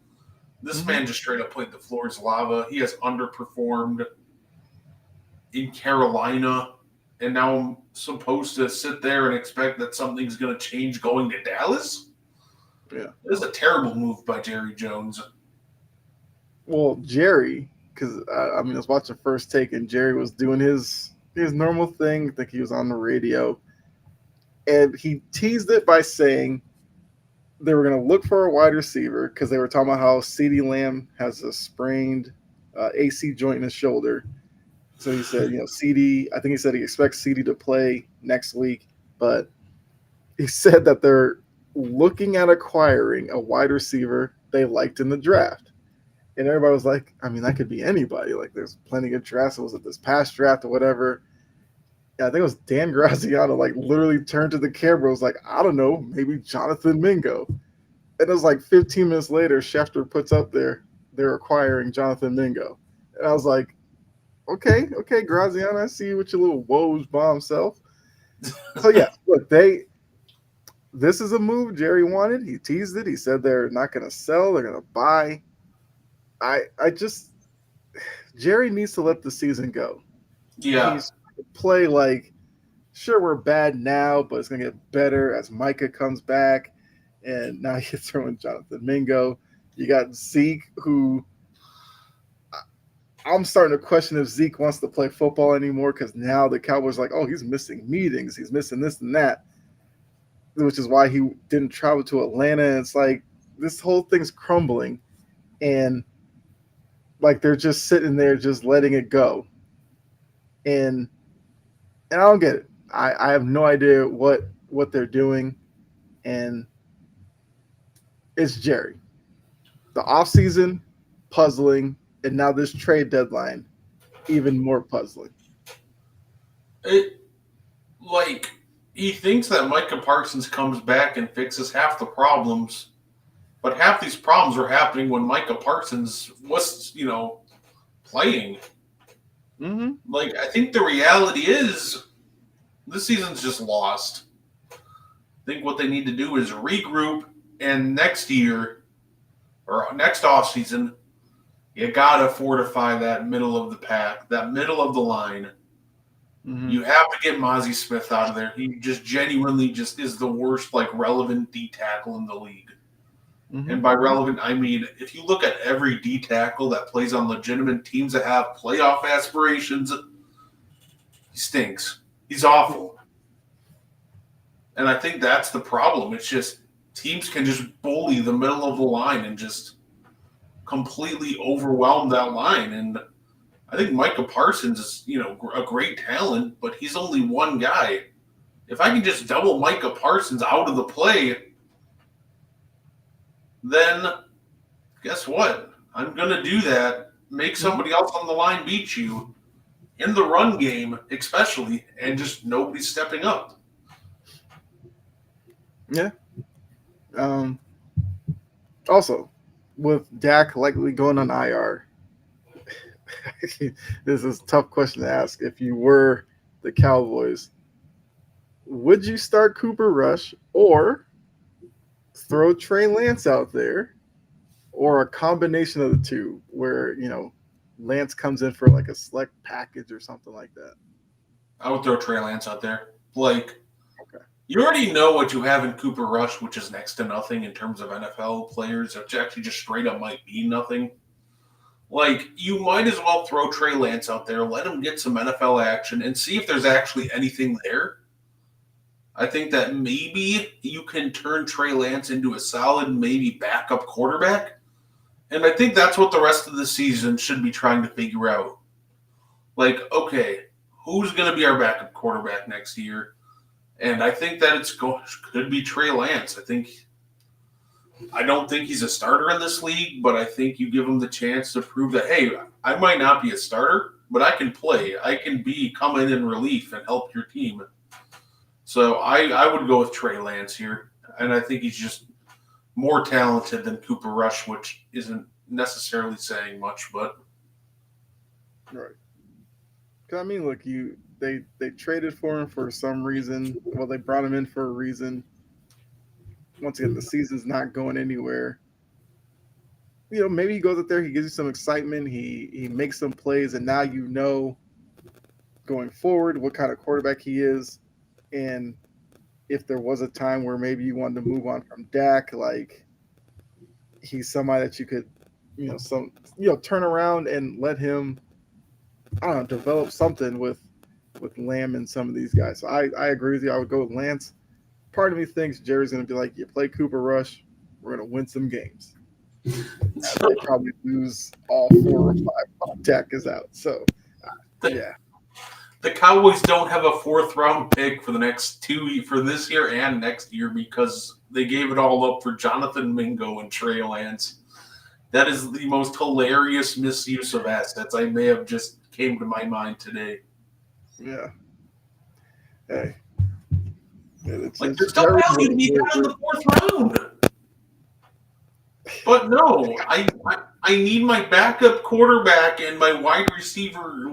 This Hmm. man just straight up played the floor is lava. He has underperformed in Carolina, and now I'm supposed to sit there and expect that something's going to change going to Dallas? Yeah. This is a terrible move by Jerry Jones. Well, Jerry, because I mean, I was watching First Take, and Jerry was doing his normal thing. I think he was on the radio, and he teased it by saying they were going to look for a wide receiver because they were talking about how CeeDee Lamb has a sprained AC joint in his shoulder. So he said, CD. I think he said he expects CD to play next week, but he said that they're looking at acquiring a wide receiver they liked in the draft. And everybody was like, I mean, that could be anybody. Like, there's plenty of drafts. Was it this past draft or whatever? Yeah, I think it was Dan Graziano, like, literally turned to the camera, was like, I don't know, maybe Jonathan Mingo. And it was like 15 minutes later, Schefter puts up there, they're acquiring Jonathan Mingo. And I was like, okay, Graziano, I see you with your little woes bomb self. So, yeah, look, this is a move Jerry wanted. He teased it. He said they're not going to sell, they're going to buy. I just Jerry needs to let the season go. He Yeah. needs to play like, sure, we're bad now, but it's gonna get better as Micah comes back, and now you're throwing Jonathan Mingo. You got Zeke, who I'm starting to question if Zeke wants to play football anymore because now the Cowboys are like, oh, he's missing meetings, he's missing this and that, which is why he didn't travel to Atlanta. And it's like this whole thing's crumbling, and like they're just sitting there, just letting it go. And I don't get it. I have no idea what they're doing, and it's Jerry. The offseason, puzzling, and now this trade deadline, even more puzzling. It, like, he thinks that Micah Parsons comes back and fixes half the problems, but half these problems were happening when Micah Parsons was, playing. Mm-hmm. Like, I think the reality is this season's just lost. I think what they need to do is regroup, and next year or next offseason, you gotta fortify that middle of the pack, that middle of the line. Mm-hmm. You have to get Mozzie Smith out of there. He just genuinely just is the worst, like, relevant D tackle in the league. Mm-hmm. And by relevant, I mean, if you look at every D tackle that plays on legitimate teams that have playoff aspirations, he stinks. He's awful. And I think that's the problem. It's just teams can just bully the middle of the line and just completely overwhelm that line. And I think Micah Parsons is, a great talent, but he's only one guy. If I can just double Micah Parsons out of the play, then guess what? I'm going to do that. Make somebody else on the line beat you in the run game, especially, and just nobody's stepping up. Yeah. Also, with Dak likely going on IR, this is a tough question to ask. If you were the Cowboys, would you start Cooper Rush or throw Trey Lance out there, or a combination of the two, where Lance comes in for like a select package or something like that? I would throw Trey Lance out there. Like, Okay. you already know what you have in Cooper Rush, which is next to nothing in terms of NFL players. Which actually just straight up might be nothing. Like, you might as well throw Trey Lance out there, let him get some NFL action, and see if there's actually anything there. I think that maybe you can turn Trey Lance into a solid, maybe backup quarterback. And I think that's what the rest of the season should be trying to figure out. Like, okay, who's going to be our backup quarterback next year? And I think that could be Trey Lance. I don't think he's a starter in this league, but I think you give him the chance to prove that, hey, I might not be a starter, but I can play. I can come in relief and help your team. So I would go with Trey Lance here. And I think he's just more talented than Cooper Rush, which isn't necessarily saying much, but Right. 'Cause I mean, look, they traded for him for some reason. Well, they brought him in for a reason. Once again, the season's not going anywhere. Maybe he goes up there, he gives you some excitement, he makes some plays, and now you know going forward what kind of quarterback he is. And if there was a time where maybe you wanted to move on from Dak, like he's somebody that you could, turn around and let him, I don't know, develop something with Lamb and some of these guys. So I agree with you. I would go with Lance. Part of me thinks Jerry's going to be like, you play Cooper Rush, we're going to win some games. They probably lose all 4 or 5 while Dak is out. So, yeah. The Cowboys don't have a 4th round pick for for this year and next year because they gave it all up for Jonathan Mingo and Trey Lance. That is the most hilarious misuse of assets I may have just came to my mind today. Yeah. Hey. There's still value to be had in the 4th round. But no, I need my backup quarterback and my wide receiver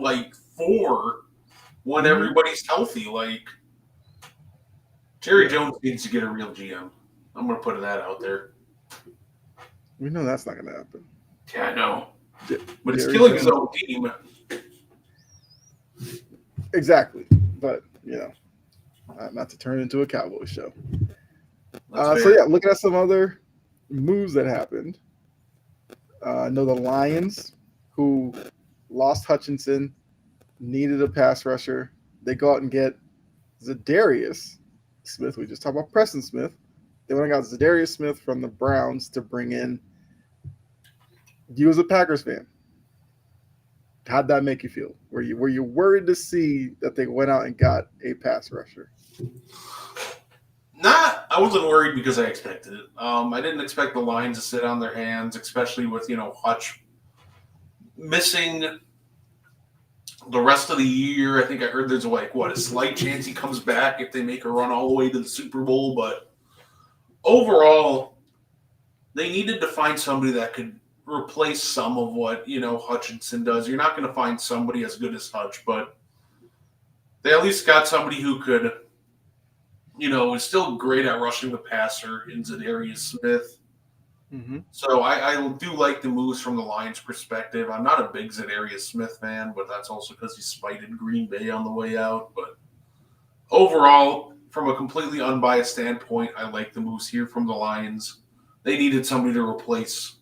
4 when everybody's healthy. Jerry Jones needs to get a real GM. I'm going to put that out there. We know that's not going to happen. Yeah, I know. But it's killing his own team. Exactly. But, not to turn into a Cowboys show. Looking at some other moves that happened. I know the Lions, who lost Hutchinson, needed a pass rusher. They go out and get Zadarius Smith. We just talked about Preston Smith. They went and got Zadarius Smith from the Browns to bring in. You as a Packers fan, how'd that make you feel? Were you worried to see that they went out and got a pass rusher? I wasn't worried because I expected it. I didn't expect the Lions to sit on their hands, especially with Hutch missing the rest of the year. I think I heard there's a slight chance he comes back if they make a run all the way to the Super Bowl. But overall, they needed to find somebody that could replace some of what Hutchinson does. You're not going to find somebody as good as Hutch, but they at least got somebody who could, is still great at rushing the passer in Zadarius Smith. Mm-hmm. So I do like the moves from the Lions' perspective. I'm not a big Zadarius Smith fan, but that's also because he spited Green Bay on the way out. But overall, from a completely unbiased standpoint, I like the moves here from the Lions. They needed somebody to replace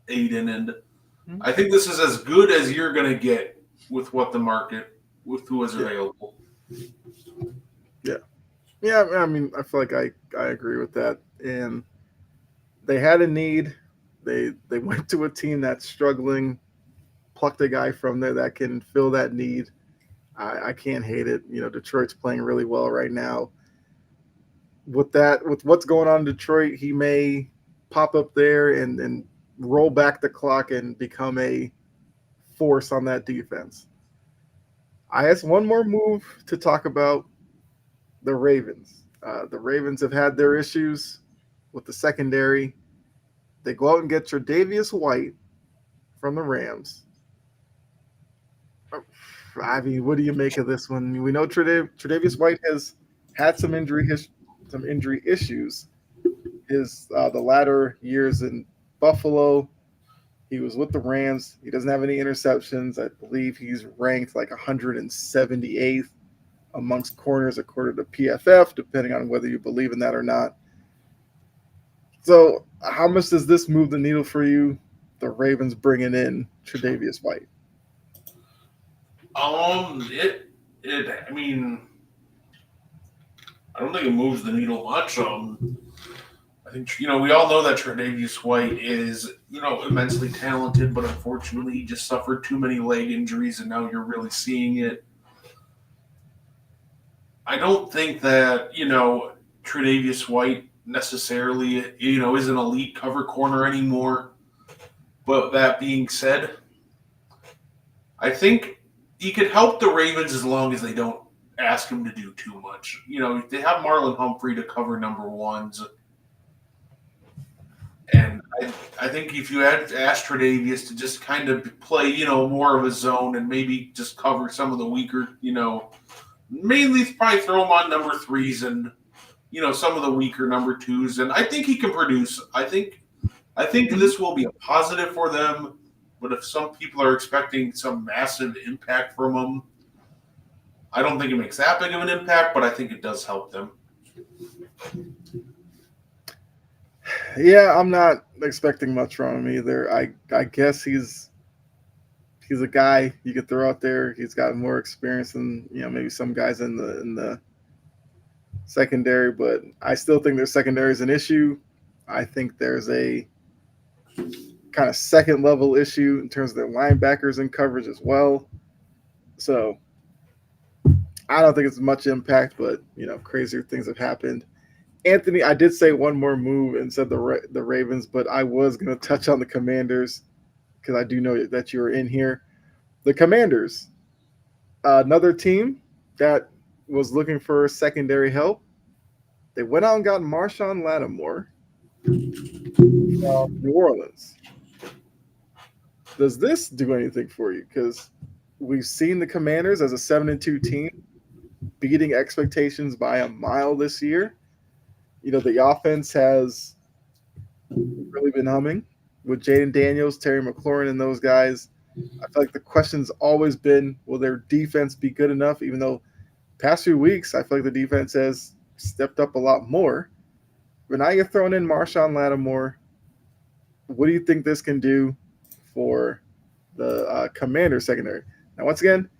Aiden, and I think this is as good as you're going to get with with who is available. Yeah, I mean, I feel like I agree with that. And they had a need. They went to a team that's struggling, plucked a guy from there that can fill that need. I can't hate it. Detroit's playing really well right now. With what's going on in Detroit, he may pop up there and roll back the clock and become a force on that defense. I have one more move to talk about. The Ravens. The Ravens have had their issues with the secondary. They go out and get Tre'Davious White from the Rams. I mean, what do you make of this one? We know Tre'Davious White has had some injury issues. The latter years in Buffalo, he was with the Rams. He doesn't have any interceptions. I believe he's ranked 178th amongst corners according to PFF, depending on whether you believe in that or not. So how much does this move the needle for you, the Ravens bringing in Tre'Davious White? I mean, I don't think it moves the needle much. I think, we all know that Tre'Davious White is, immensely talented, but unfortunately he just suffered too many leg injuries, and now you're really seeing it. I don't think that, Tre'Davious White necessarily, is an elite cover corner anymore. But that being said, I think he could help the Ravens as long as they don't ask him to do too much. They have Marlon Humphrey to cover number ones. And I think if you had asked Tre'Davious to just kind of play, more of a zone and maybe just cover some of the weaker, mainly probably throw him on number threes and, some of the weaker number twos. And I think he can produce. I think this will be a positive for them. But if some people are expecting some massive impact from him, I don't think it makes that big of an impact, but I think it does help them. Yeah, I'm not expecting much from him either. I guess he's a guy you could throw out there. He's got more experience than maybe some guys in the secondary, but I still think their secondary is an issue. I think there's a kind of second level issue in terms of their linebackers and coverage as well. So I don't think it's much impact, but crazier things have happened. Anthony, I did say one more move and said the Ravens, but I was going to touch on the Commanders because I do know that you were in here. The Commanders, another team that was looking for secondary help. They went out and got Marshawn Lattimore from New Orleans. Does this do anything for you? Because we've seen the Commanders as a 7-2 team beating expectations by a mile this year. The offense has really been humming with Jaden Daniels, Terry McLaurin, and those guys. I feel like the question's always been, will their defense be good enough? Even though past few weeks, I feel like the defense has stepped up a lot more. But now you're throwing in Marshawn Lattimore. What do you think this can do for the Commander secondary? Now, once again,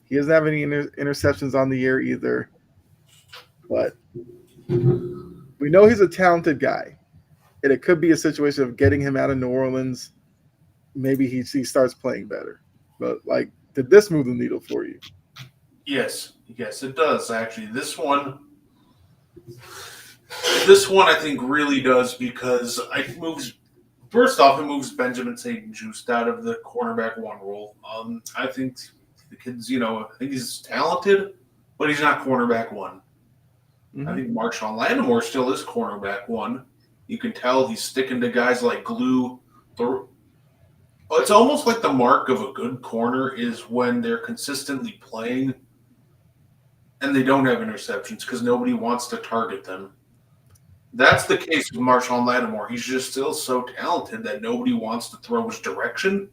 he doesn't have any interceptions on the year either. But we know he's a talented guy. And it could be a situation of getting him out of New Orleans. Maybe he starts playing better. But, did this move the needle for you? Yes, it does, actually. This one I think really does because it moves Benjamin St-Juste out of the cornerback one role. I think the kid's, I think he's talented, but he's not cornerback one. Mm-hmm. I think Marshawn Lattimore still is cornerback one. You can tell he's sticking to guys like glue. It's almost like the mark of a good corner is when they're consistently playing and they don't have interceptions because nobody wants to target them. That's the case with Marshawn Lattimore. He's just still so talented that nobody wants to throw his direction.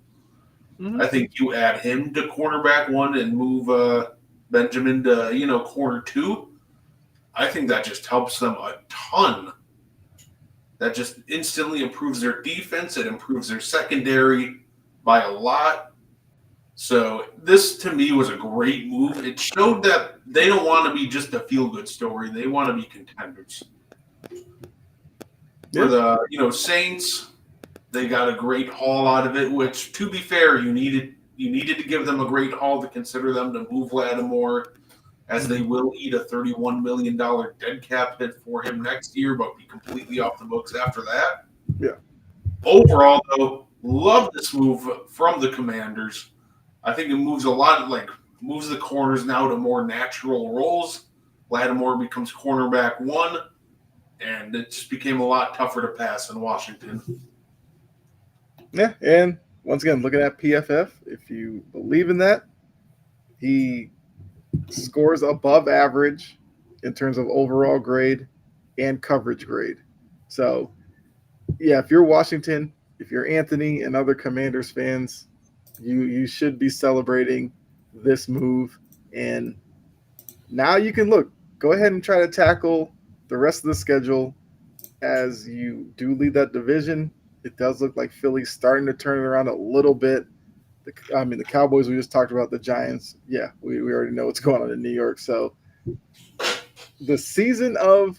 Mm-hmm. I think you add him to cornerback one and move Benjamin to, corner two. I think that just helps them a ton. That just instantly improves their defense. It improves their secondary by a lot. So this, to me, was a great move. It showed that they don't want to be just a feel-good story. They want to be contenders. Yeah. For the Saints, they got a great haul out of it, which, to be fair, you needed to give them a great haul to consider them to move Lattimore, as they will eat a $31 million dead cap hit for him next year, but be completely off the books after that. Yeah. Overall, though, love this move from the Commanders. I think it moves a lot, moves the corners now to more natural roles. Lattimore becomes cornerback one, and it just became a lot tougher to pass in Washington. Yeah, and once again, looking at PFF, if you believe in that, he scores above average in terms of overall grade and coverage grade. So, yeah, if you're Washington, if you're Anthony and other Commanders fans, you should be celebrating this move. And now you can go ahead and try to tackle the rest of the schedule as you do lead that division. It does look like Philly's starting to turn it around a little bit. The Cowboys, we just talked about. The Giants, yeah, we already know what's going on in New York. So the season of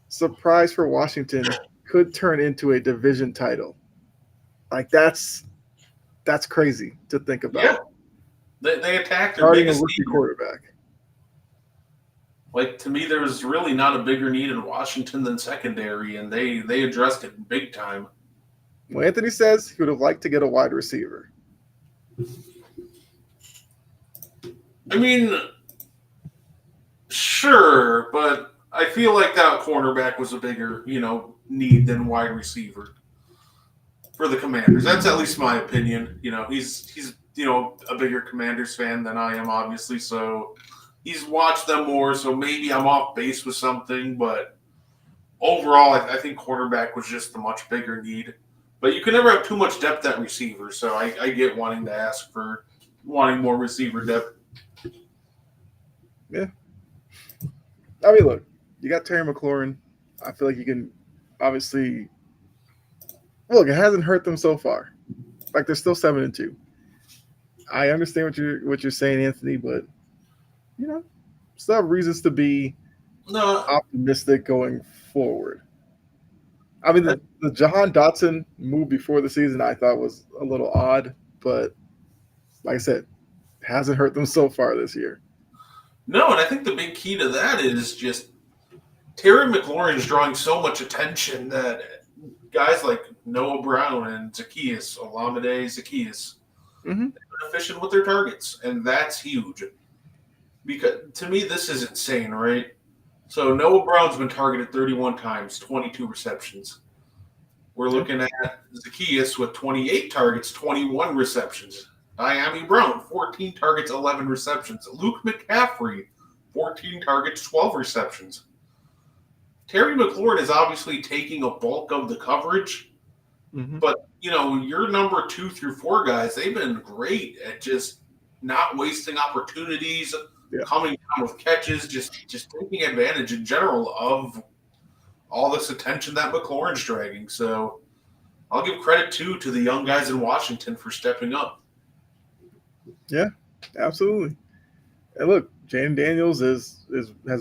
surprise for Washington could turn into a division title. That's crazy to think about. Yeah. They attacked their starting biggest a rookie quarterback. Like, to me, there was really not a bigger need in Washington than secondary, and they addressed it big time. Well, Anthony says he would have liked to get a wide receiver. I mean, sure, but I feel like that cornerback was a bigger, need than wide receiver for the Commanders. That's at least my opinion. He's a bigger Commanders fan than I am, obviously, so he's watched them more, so maybe I'm off base with something, but overall, I think cornerback was just the much bigger need. But you can never have too much depth at receiver, so I get wanting to ask for wanting more receiver depth. Yeah. I mean, look, you got Terry McLaurin. I feel like you can obviously look. It hasn't hurt them so far. Like they're still 7-2. I understand what you're saying, Anthony, but still have reasons to be optimistic going forward. I mean, the Jahan Dotson move before the season I thought was a little odd, but like I said, hasn't hurt them so far this year. No, and I think the big key to that is just Terry McLaurin is drawing so much attention that guys like Noah Brown and Olamide Zaccheaus, mm-hmm. they're efficient with their targets, and that's huge. Because to me, this is insane, right? So Noah Brown's been targeted 31 times, 22 receptions. We're looking at Zaccheaus with 28 targets, 21 receptions. Dyami Brown, 14 targets, 11 receptions. Luke McCaffrey, 14 targets, 12 receptions. Terry McLaurin is obviously taking a bulk of the coverage, but, your number 2 through 4 guys, they've been great at just not wasting opportunities, coming down with catches, just taking advantage in general of all this attention that McLaurin's dragging. So I'll give credit, too, to the young guys in Washington for stepping up. Yeah, absolutely. And look, Jayden Daniels has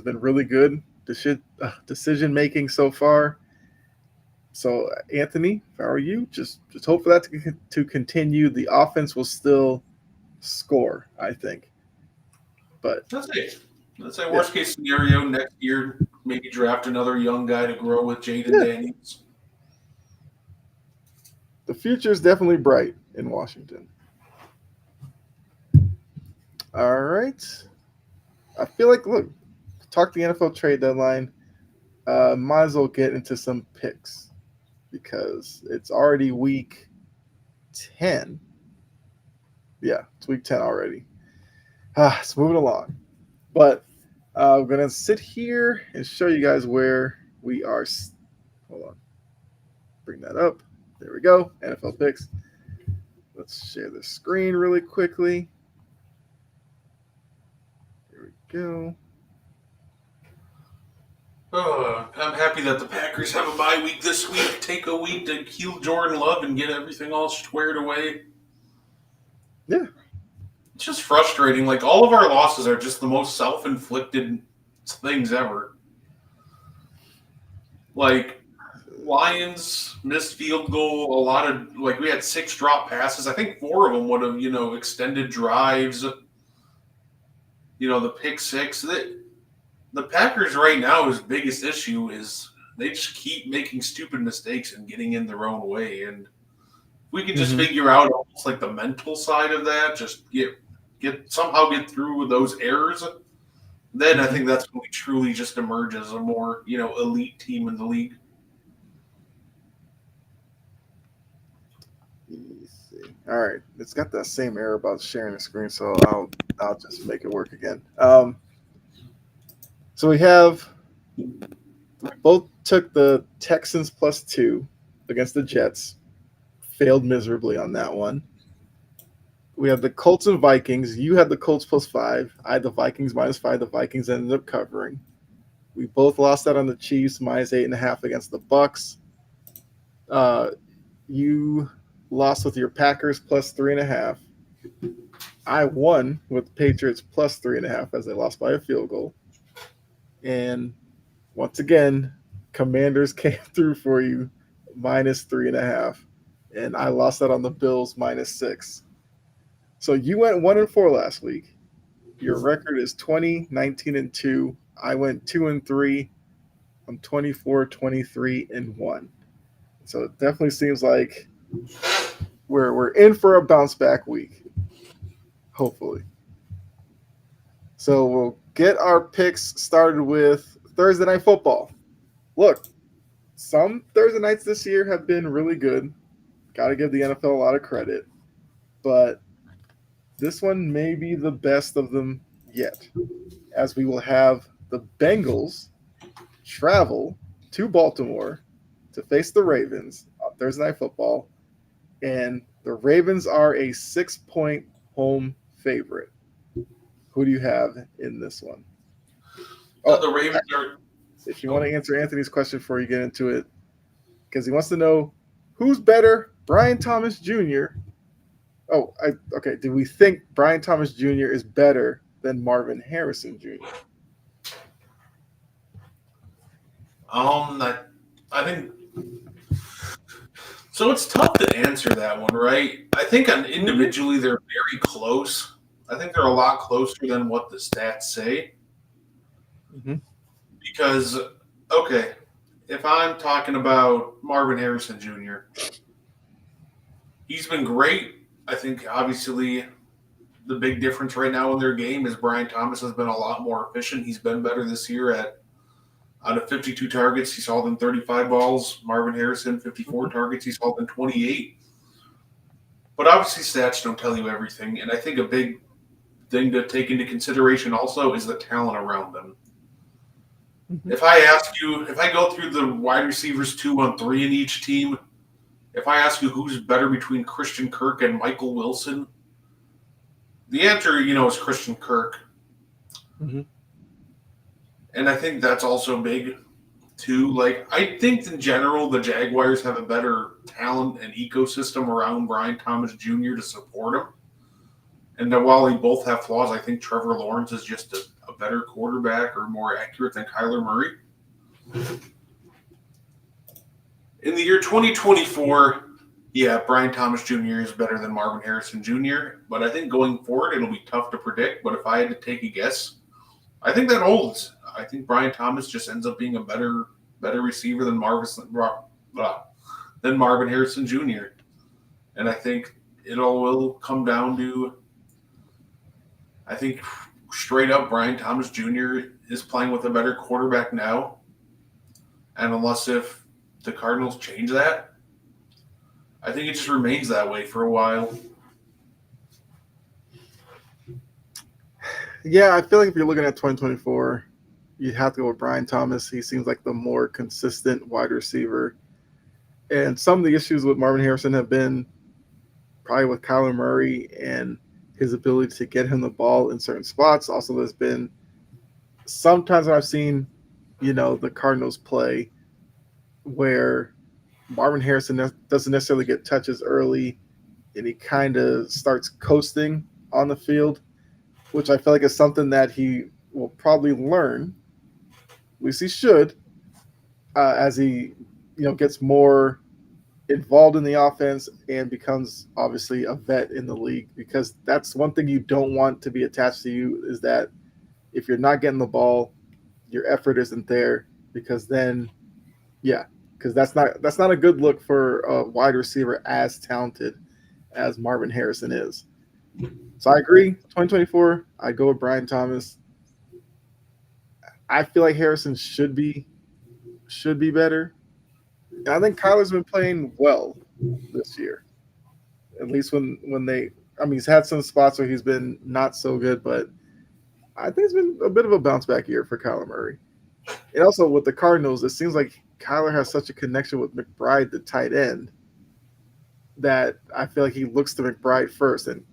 been really good decision making so far. So Anthony, if I were you, just hope for that to continue. The offense will still score, I think. But that's a worst case scenario next year. Maybe draft another young guy to grow with Jayden Daniels. The future is definitely bright in Washington. All right. I feel like, look, talk the NFL trade deadline. Might as well get into some picks because it's already week 10. Yeah, it's week 10 already. It's moving along. But I'm going to sit here and show you guys where we are. Hold on. Bring that up. There we go. NFL picks. Let's share the screen really quickly. Go. I'm happy that the Packers have a bye week this week. Take a week to heal Jordan Love and get everything all squared away. Yeah. It's just frustrating. Like, all of our losses are just the most self-inflicted things ever. Like, Lions missed field goal, a lot of, we had 6 drop passes. I think 4 of them would have, extended drives. The pick 6. The Packers right now, his biggest issue is they just keep making stupid mistakes and getting in their own way. And if we can just figure out almost like the mental side of that, just somehow get through those errors, then I think that's when we truly just emerge as a more, elite team in the league. All right, it's got that same error about sharing the screen, so I'll just make it work again. So we both took the Texans +2 against the Jets, failed miserably on that one. We have the Colts and Vikings. You had the Colts +5. I had the Vikings -5. The Vikings ended up covering. We both lost out on the Chiefs -8.5 against the Bucks. You lost with your Packers +3.5. I won with Patriots +3.5 as they lost by a field goal. And once again, Commanders came through for you -3.5. And I lost that on the Bills -6. So you went 1-4 last week. Your record is 20, 19-2, I went 2-3. I'm 24, 23, and 1. So it definitely seems like we're in for a bounce back week. Hopefully. So we'll get our picks started with Thursday Night Football. Look, some Thursday nights this year have been really good. Got to give the NFL a lot of credit. But this one may be the best of them yet, as we will have the Bengals travel to Baltimore to face the Ravens on Thursday Night Football. And the Ravens are a 6-point home favorite. Who do you have in this one? The Ravens are. If you want to answer Anthony's question before you get into it, because he wants to know who's better, Brian Thomas Jr. Okay. Do we think Brian Thomas Jr. is better than Marvin Harrison Jr.? I think so. It's tough to answer that one, right? I think individually they're very close. I think they're a lot closer than what the stats say. Mm-hmm. Because, okay, if I'm talking about Marvin Harrison Jr., he's been great. I think obviously the big difference right now in their game is Brian Thomas has been a lot more efficient. He's been better this year out of 52 targets, he's hauled in 35 balls. Marvin Harrison, 54 targets, he's hauled in 28. But obviously stats don't tell you everything. And I think a big thing to take into consideration also is the talent around them. Mm-hmm. If I go through the wide receivers 2 on 3 in each team, if I ask you who's better between Christian Kirk and Michael Wilson, the answer, is Christian Kirk. Mm-hmm. And I think that's also big, too. Like, I think in general, the Jaguars have a better talent and ecosystem around Brian Thomas Jr. to support him. And while they both have flaws, I think Trevor Lawrence is just a better quarterback or more accurate than Kyler Murray. In the year 2024, yeah, Brian Thomas Jr. is better than Marvin Harrison Jr., but I think going forward, it'll be tough to predict. But if I had to take a guess, I think that holds. I think Brian Thomas just ends up being a better receiver than Marvin Harrison Jr. And I think it all will come down to, I think straight up Brian Thomas Jr. is playing with a better quarterback now. And unless if the Cardinals change that, I think it just remains that way for a while. Yeah, I feel like if you're looking at 2024, you'd have to go with Brian Thomas. He seems like the more consistent wide receiver. And some of the issues with Marvin Harrison have been probably with Kyler Murray and his ability to get him the ball in certain spots. Also, there's been sometimes I've seen, the Cardinals play where Marvin Harrison doesn't necessarily get touches early and he kind of starts coasting on the field, which I feel like is something that he will probably learn. At least he should, as he, gets more involved in the offense and becomes obviously a vet in the league. Because that's one thing you don't want to be attached to you is that if you're not getting the ball, your effort isn't there. Because then, because that's not a good look for a wide receiver as talented as Marvin Harrison is. So I agree. 2024, I go with Brian Thomas. I feel like Harrison should be better. And I think Kyler's been playing well this year. At least when he's had some spots where he's been not so good, but I think it's been a bit of a bounce back year for Kyler Murray. And also with the Cardinals, it seems like Kyler has such a connection with McBride, the tight end, that I feel like he looks to McBride first. And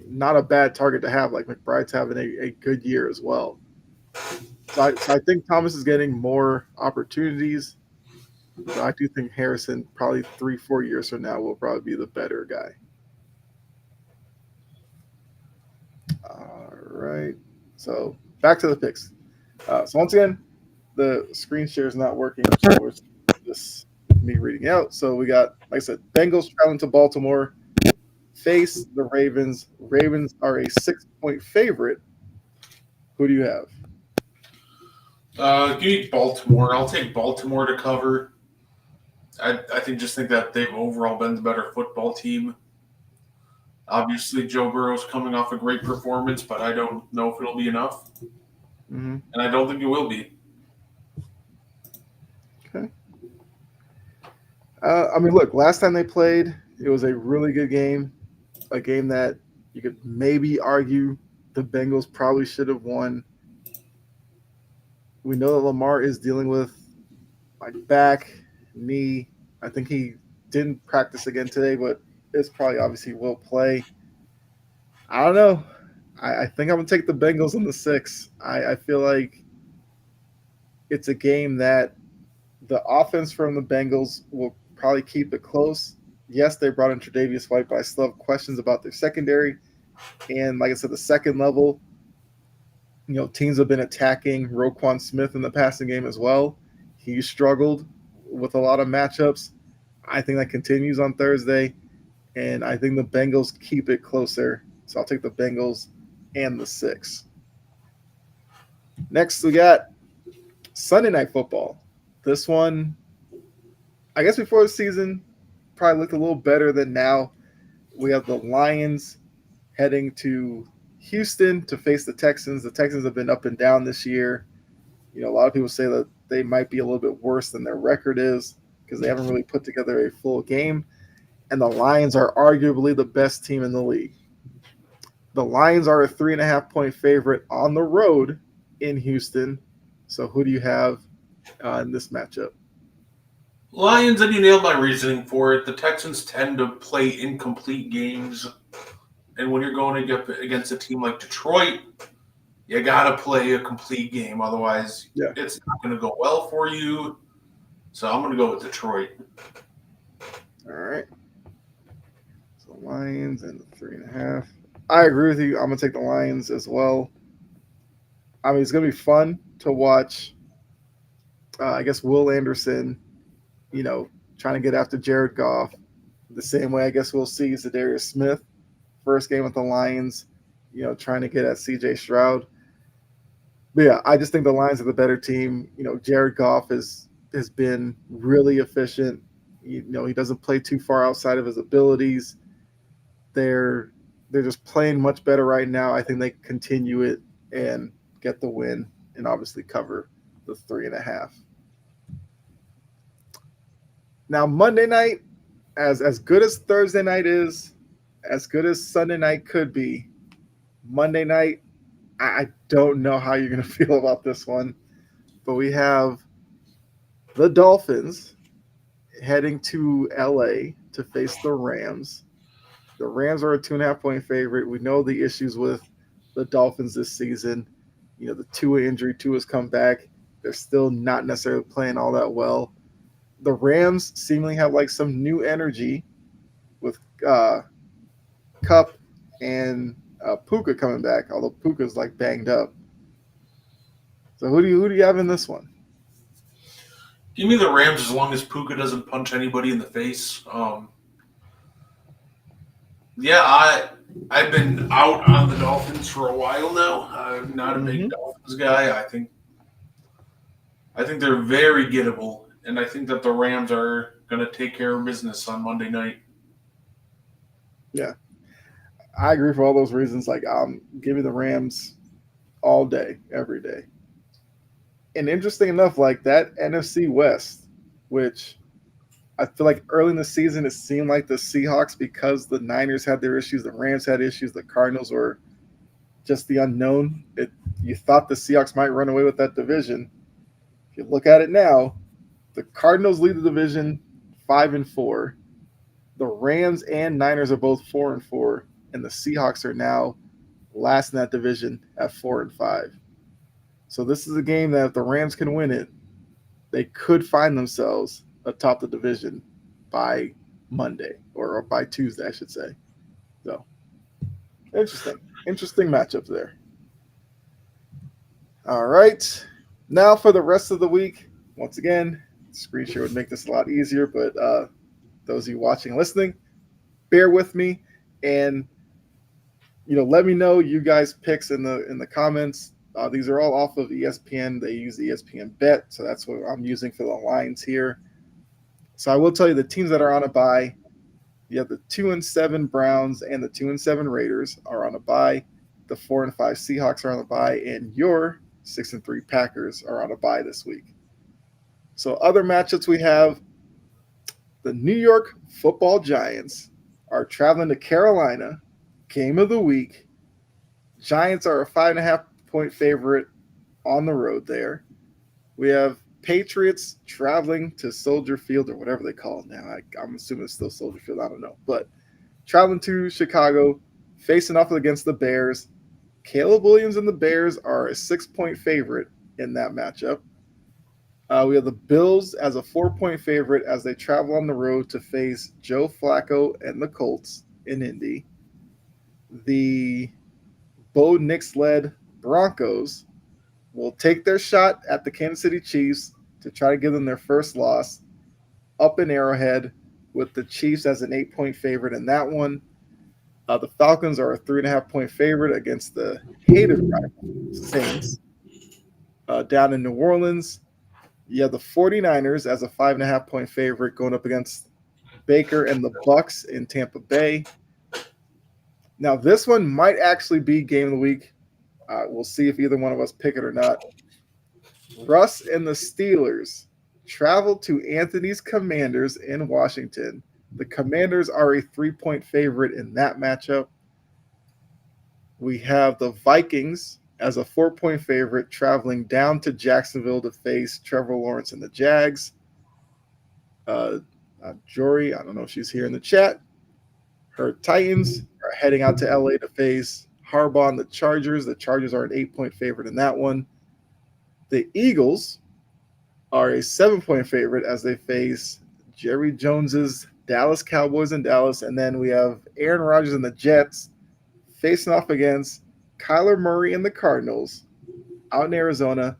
not a bad target to have. Like McBride's having a good year as well. So I think Thomas is getting more opportunities. But I do think Harrison, probably 3-4 years from now, will probably be the better guy. All right. So back to the picks. So once again, the screen share is not working. So it's just me reading out. So we got, like I said, Bengals traveling to Baltimore, face the Ravens. Ravens are a 6-point favorite. Who do you have? Give me Baltimore. I'll take Baltimore to cover. I think that they've overall been the better football team. Obviously, Joe Burrow's coming off a great performance, but I don't know if it'll be enough, Mm-hmm. and I don't think it will be. Okay. I mean, look, last time they played, it was a really good game, a game that you could maybe argue the Bengals probably should have won. We know that Lamar is dealing with like back, knee. I think he didn't practice again today, but it's probably obviously will play. I don't know. I think I'm gonna take the Bengals in the 6. I feel like it's a game that the offense from the Bengals will probably keep it close. Yes, they brought in Tre'Davious White, but I still have questions about their secondary. And like I said, the second level, teams have been attacking Roquan Smith in the passing game as well. He struggled with a lot of matchups. I think that continues on Thursday, and I think the Bengals keep it closer. So I'll take the Bengals and the 6. Next, we got Sunday Night Football. This one, I guess before the season, probably looked a little better than now. We have the Lions heading to Houston to face the Texans. The Texans have been up and down this year. A lot of people say that they might be a little bit worse than their record is because they haven't really put together a full game. And the Lions are arguably the best team in the league. The Lions are a 3.5-point favorite on the road in Houston. So who do you have in this matchup? Lions, and you nailed my reasoning for it. The Texans tend to play incomplete games, and when you're going against a team like Detroit, you got to play a complete game. Otherwise, It's not going to go well for you. So I'm going to go with Detroit. All right. So Lions and the 3.5. I agree with you. I'm going to take the Lions as well. I mean, it's going to be fun to watch, I guess, Will Anderson, trying to get after Jared Goff. The same way I guess we'll see Zadarius Smith, first game with the Lions, trying to get at C.J. Stroud. But yeah, I just think the Lions are the better team. Jared Goff has been really efficient. He doesn't play too far outside of his abilities. They're just playing much better right now. I think they continue it and get the win and obviously cover the 3.5. Now Monday night, as good as Thursday night is, as good as Sunday night could be, Monday night, I don't know how you're going to feel about this one, but we have the Dolphins heading to LA to face the Rams. The Rams are a 2.5-point favorite. We know the issues with the Dolphins this season. The Tua injury, Tua's come back. They're still not necessarily playing all that well. The Rams seemingly have like some new energy with Kupp and Puka coming back, although Puka's like banged up. So who do you have in this one? Give me the Rams as long as Puka doesn't punch anybody in the face. I've been out on the Dolphins for a while now. I'm not a big Dolphins guy. I think they're very gettable, and I think that the Rams are going to take care of business on Monday night. Yeah, I agree for all those reasons. Like, give me the Rams all day, every day. And interesting enough, like that NFC West, which I feel like early in the season it seemed like the Seahawks, because the Niners had their issues, the Rams had issues, the Cardinals were just the unknown. You thought the Seahawks might run away with that division. If you look at it now, the Cardinals lead the division 5-4. The Rams and Niners are both 4-4, and the Seahawks are now last in that division at 4-5. So this is a game that if the Rams can win it, they could find themselves atop the division by Monday or by Tuesday, I should say. So interesting matchup there. All right, now for the rest of the week. Once again, screen share would make this a lot easier, but those of you watching and listening, bear with me and let me know you guys picks in the comments. These are all off of ESPN. They use ESPN Bet, so that's what I'm using for the lines here. So I will tell you the teams that are on a bye. You have the 2-7 Browns and the 2-7 Raiders are on a bye. The 4-5 Seahawks are on a bye, and your 6-3 Packers are on a bye this week. So other matchups we have: the New York Football Giants are traveling to Carolina. Game of the week. Giants are a 5.5-point favorite on the road there. We have Patriots traveling to Soldier Field, or whatever they call it now. I'm assuming it's still Soldier Field. I don't know. But traveling to Chicago, facing off against the Bears. Caleb Williams and the Bears are a 6-point favorite in that matchup. We have the Bills as a 4-point favorite as they travel on the road to face Joe Flacco and the Colts in Indy. The Bo Nix-led Broncos will take their shot at the Kansas City Chiefs to try to give them their first loss up in Arrowhead, with the Chiefs as an 8-point favorite in that one. The Falcons are a 3.5-point favorite against the hated rival Saints. Down in New Orleans, you have the 49ers as a 5.5-point favorite going up against Baker and the Bucks in Tampa Bay. Now, this one might actually be game of the week. We'll see if either one of us pick it or not. Russ and the Steelers travel to Anthony's Commanders in Washington. The Commanders are a 3-point favorite in that matchup. We have the Vikings as a 4-point favorite traveling down to Jacksonville to face Trevor Lawrence and the Jags. Jory, I don't know if she's here in the chat. Her Titans are heading out to LA to face Harbaugh and the Chargers. The Chargers are an 8-point favorite in that one. The Eagles are a 7-point favorite as they face Jerry Jones's Dallas Cowboys in Dallas. And then we have Aaron Rodgers and the Jets facing off against Kyler Murray and the Cardinals out in Arizona.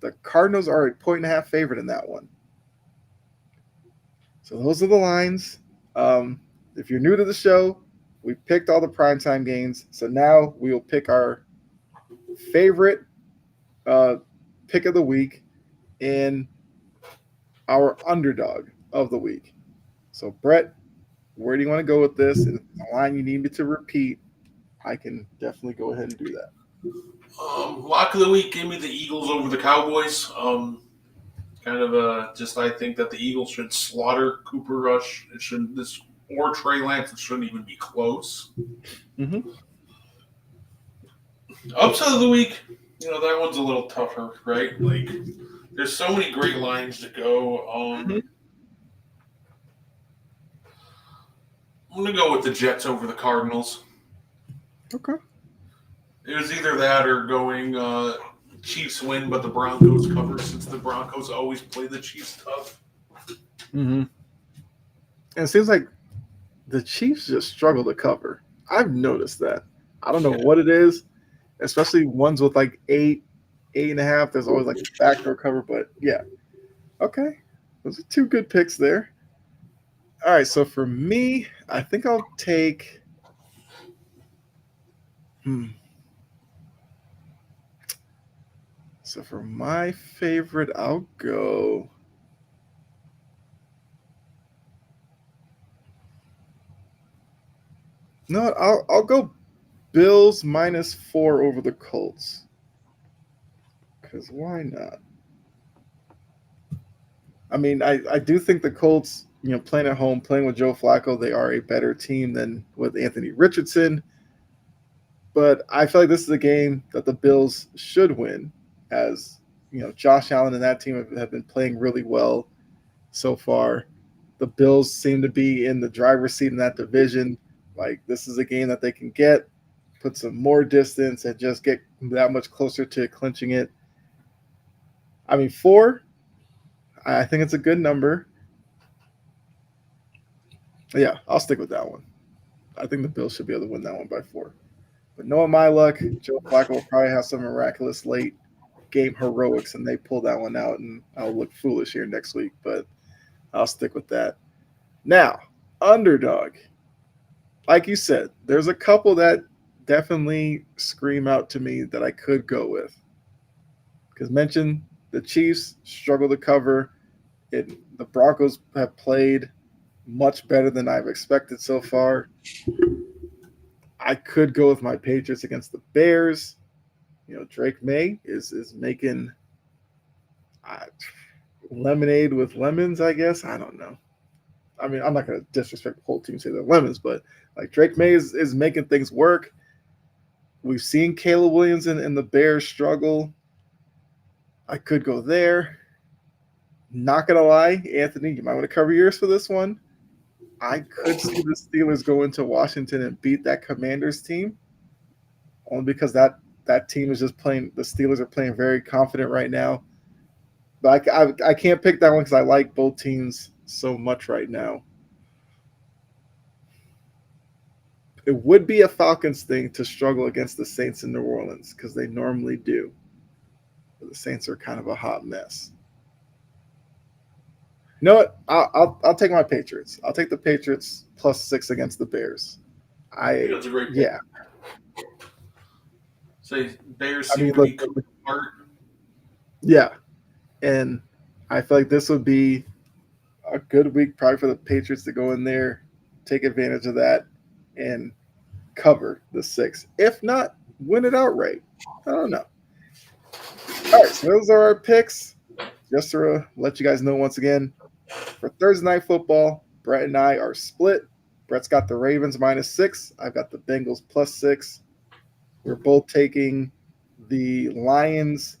The Cardinals are a 1.5 favorite in that one. So those are the lines. If you're new to the show, we picked all the primetime games. So now we will pick our favorite pick of the week in our underdog of the week. So, Brett, where do you want to go with this? And if it's a line you need me to repeat, I can definitely go ahead and do that. Lock of the week, give me the Eagles over the Cowboys. I think that the Eagles should slaughter Cooper Rush. It shouldn't or Trey Lance. It shouldn't even be close. Mm-hmm. Upset of the week, that one's a little tougher, right? Like, there's so many great lines to go. I'm gonna go with the Jets over the Cardinals. Okay. It was either that or going Chiefs win, but the Broncos cover, since the Broncos always play the Chiefs tough. Mm-hmm. And it seems like the Chiefs just struggle to cover. I've noticed that. I don't know what it is, especially ones with like 8.5. There's always like a backdoor cover, but yeah. Okay. Those are two good picks there. All right, so for me, I think I'll take So for my favorite, I'll go I'll go Bills -4 over the Colts. Because why not? I mean, I do think the Colts, playing at home, playing with Joe Flacco, they are a better team than with Anthony Richardson. But I feel like this is a game that the Bills should win, as Josh Allen and that team have been playing really well so far. The Bills seem to be in the driver's seat in that division. Like, this is a game that they can put some more distance, and just get that much closer to clinching it. I mean, 4, I think it's a good number. Yeah, I'll stick with that one. I think the Bills should be able to win that one by 4. But knowing my luck, Joe Flacco will probably have some miraculous late game heroics, and they pull that one out, and I'll look foolish here next week. But I'll stick with that. Now, underdog. Like you said, there's a couple that definitely scream out to me that I could go with. Because mentioned the Chiefs struggle to cover. The Broncos have played much better than I've expected so far. I could go with my Patriots against the Bears. Drake May is making lemonade with lemons, I guess. I don't know. I mean, I'm not going to disrespect the whole team, say they're lemons, but like Drake May is making things work. We've seen Caleb Williams and the Bears struggle. I could go there. Not going to lie, Anthony, you might want to cover yours for this one. I could see the Steelers go into Washington and beat that Commanders team, only because that team is just playing. The Steelers are playing very confident right now. But I can't pick that one because I like both teams so much right now. It would be a Falcons thing to struggle against the Saints in New Orleans because they normally do. But the Saints are kind of a hot mess. You know what? I'll take my Patriots. I'll take the Patriots +6 against the Bears. That's a great pick. Yeah. Say Bears seem to be smart. Yeah. And I feel like this would be a good week probably for the Patriots to go in there, take advantage of that, and cover the 6. If not, win it outright. I don't know. All right, so those are our picks. Just to let you guys know once again, for Thursday Night Football, Brett and I are split. Brett's got the Ravens -6. I've got the Bengals +6. We're both taking the Lions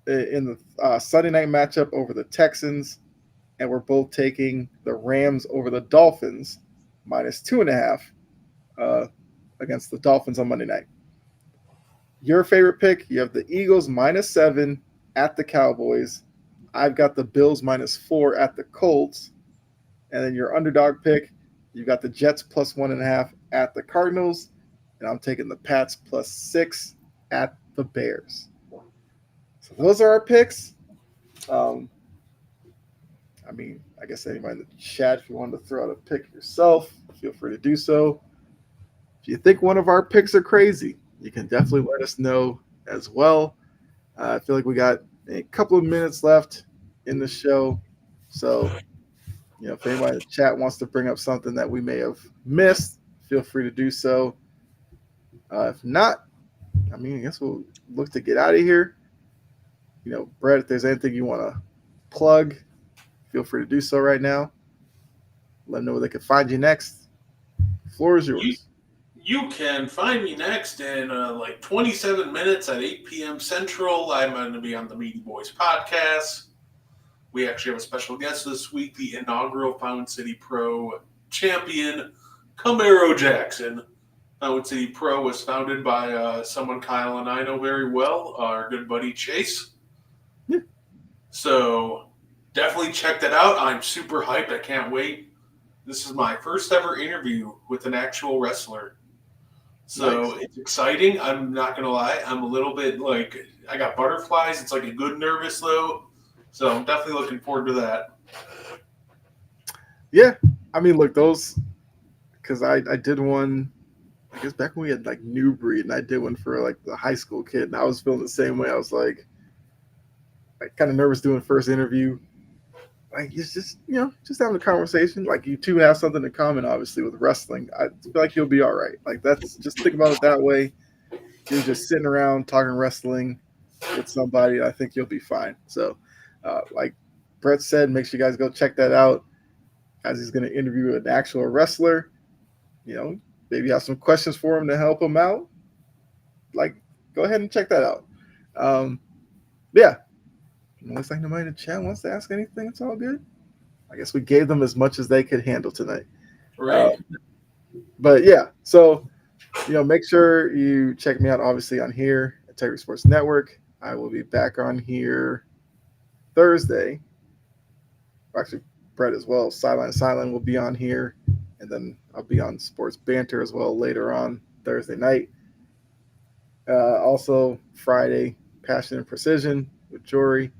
in the Sunday night matchup over the Texans, and we're both taking the Rams over the Dolphins -2.5 against the Dolphins on Monday night. Your favorite pick, you have the Eagles -7 at the Cowboys. I've got the Bills -4 at the Colts. And then your underdog pick, you've got the Jets +1.5 at the Cardinals. And I'm taking the Pats +6 at the Bears. So those are our picks. I guess anybody in the chat, if you wanted to throw out a pick yourself, feel free to do so. If you think one of our picks are crazy, you can definitely let us know as well. I feel like we got a couple of minutes left in the show. So, if anybody in the chat wants to bring up something that we may have missed, feel free to do so. If not, I guess we'll look to get out of here. Brett, if there's anything you want to plug, feel free to do so right now. Let them know where they can find you next. The floor is yours. You can find me next in 27 minutes at 8 p.m. Central. I'm going to be on the Meaty Boys podcast. We actually have a special guest this week, the inaugural Fountain City Pro champion, Camaro Jackson. Fountain City Pro was founded by someone Kyle and I know very well, our good buddy Chase. Yeah. So definitely check that out. I'm super hyped. I can't wait. This is my first ever interview with an actual wrestler. So Nice. It's exciting. I'm not going to lie. I'm a little bit I got butterflies. It's like a good nervous though. So I'm definitely looking forward to that. Yeah. Look, those, because I did one, I guess back when we had New Breed, and I did one for the high school kid, and I was feeling the same way. I was kind of nervous doing first interview. It's just, just having a conversation. You two have something in common, obviously, with wrestling. I feel like you'll be all right. That's just think about it that way. You're just sitting around talking wrestling with somebody. I think you'll be fine. So, like Brett said, make sure you guys go check that out as he's going to interview an actual wrestler. Maybe have some questions for him to help him out. Go ahead and check that out. Yeah. Looks like nobody in the chat wants to ask anything. It's all good. I guess we gave them as much as they could handle tonight. Right. But yeah, so, make sure you check me out, obviously, on here at Integrity Sports Network. I will be back on here Thursday. Actually, Brett as well. Sideline will be on here. And then I'll be on Sports Banter as well later on Thursday night. Also, Friday, Passion and Precision with Jory.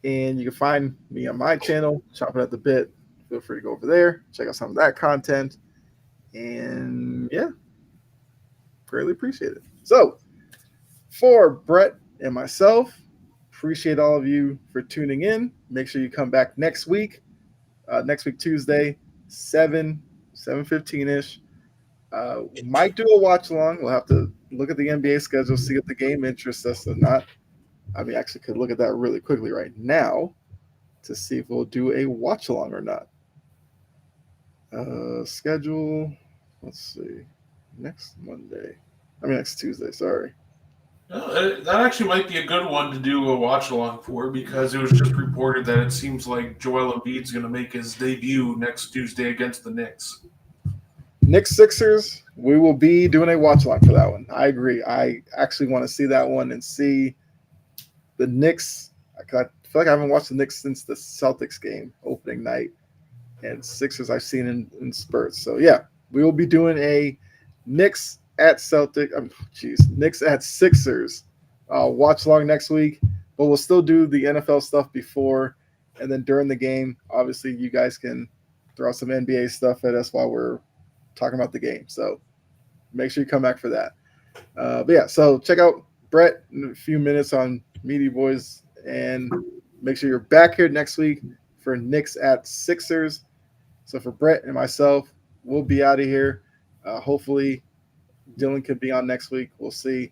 And you can find me on my channel, Chopping at the Bit. Feel free to go over there, check out some of that content. And yeah, greatly appreciate it. So, for Brett and myself, appreciate all of you for tuning in. Make sure you come back next week. Next week, Tuesday, 7:15 ish. Might do a watch along. We'll have to look at the NBA schedule, see if the game interests us or not. I mean, actually, could look at that really quickly right now to see if we'll do a watch along or not. Schedule. Let's see. Next Tuesday. Sorry. That actually might be a good one to do a watch along for, because it was just reported that it seems like Joel Embiid's going to make his debut next Tuesday against the Knicks. Knicks Sixers, we will be doing a watch along for that one. I agree. I actually want to see that one and see the Knicks. I feel like I haven't watched the Knicks since the Celtics game opening night, and Sixers I've seen in spurts. So yeah, we will be doing a Knicks at Sixers watch along next week, but we'll still do the NFL stuff before, and then during the game, obviously you guys can throw some NBA stuff at us while we're talking about the game. So make sure you come back for that. But yeah, so check out Brett in a few minutes on Meaty Boys, and make sure you're back here next week for Knicks at Sixers. So for Brett and myself, we'll be out of here. Hopefully Dylan could be on next week. We'll see.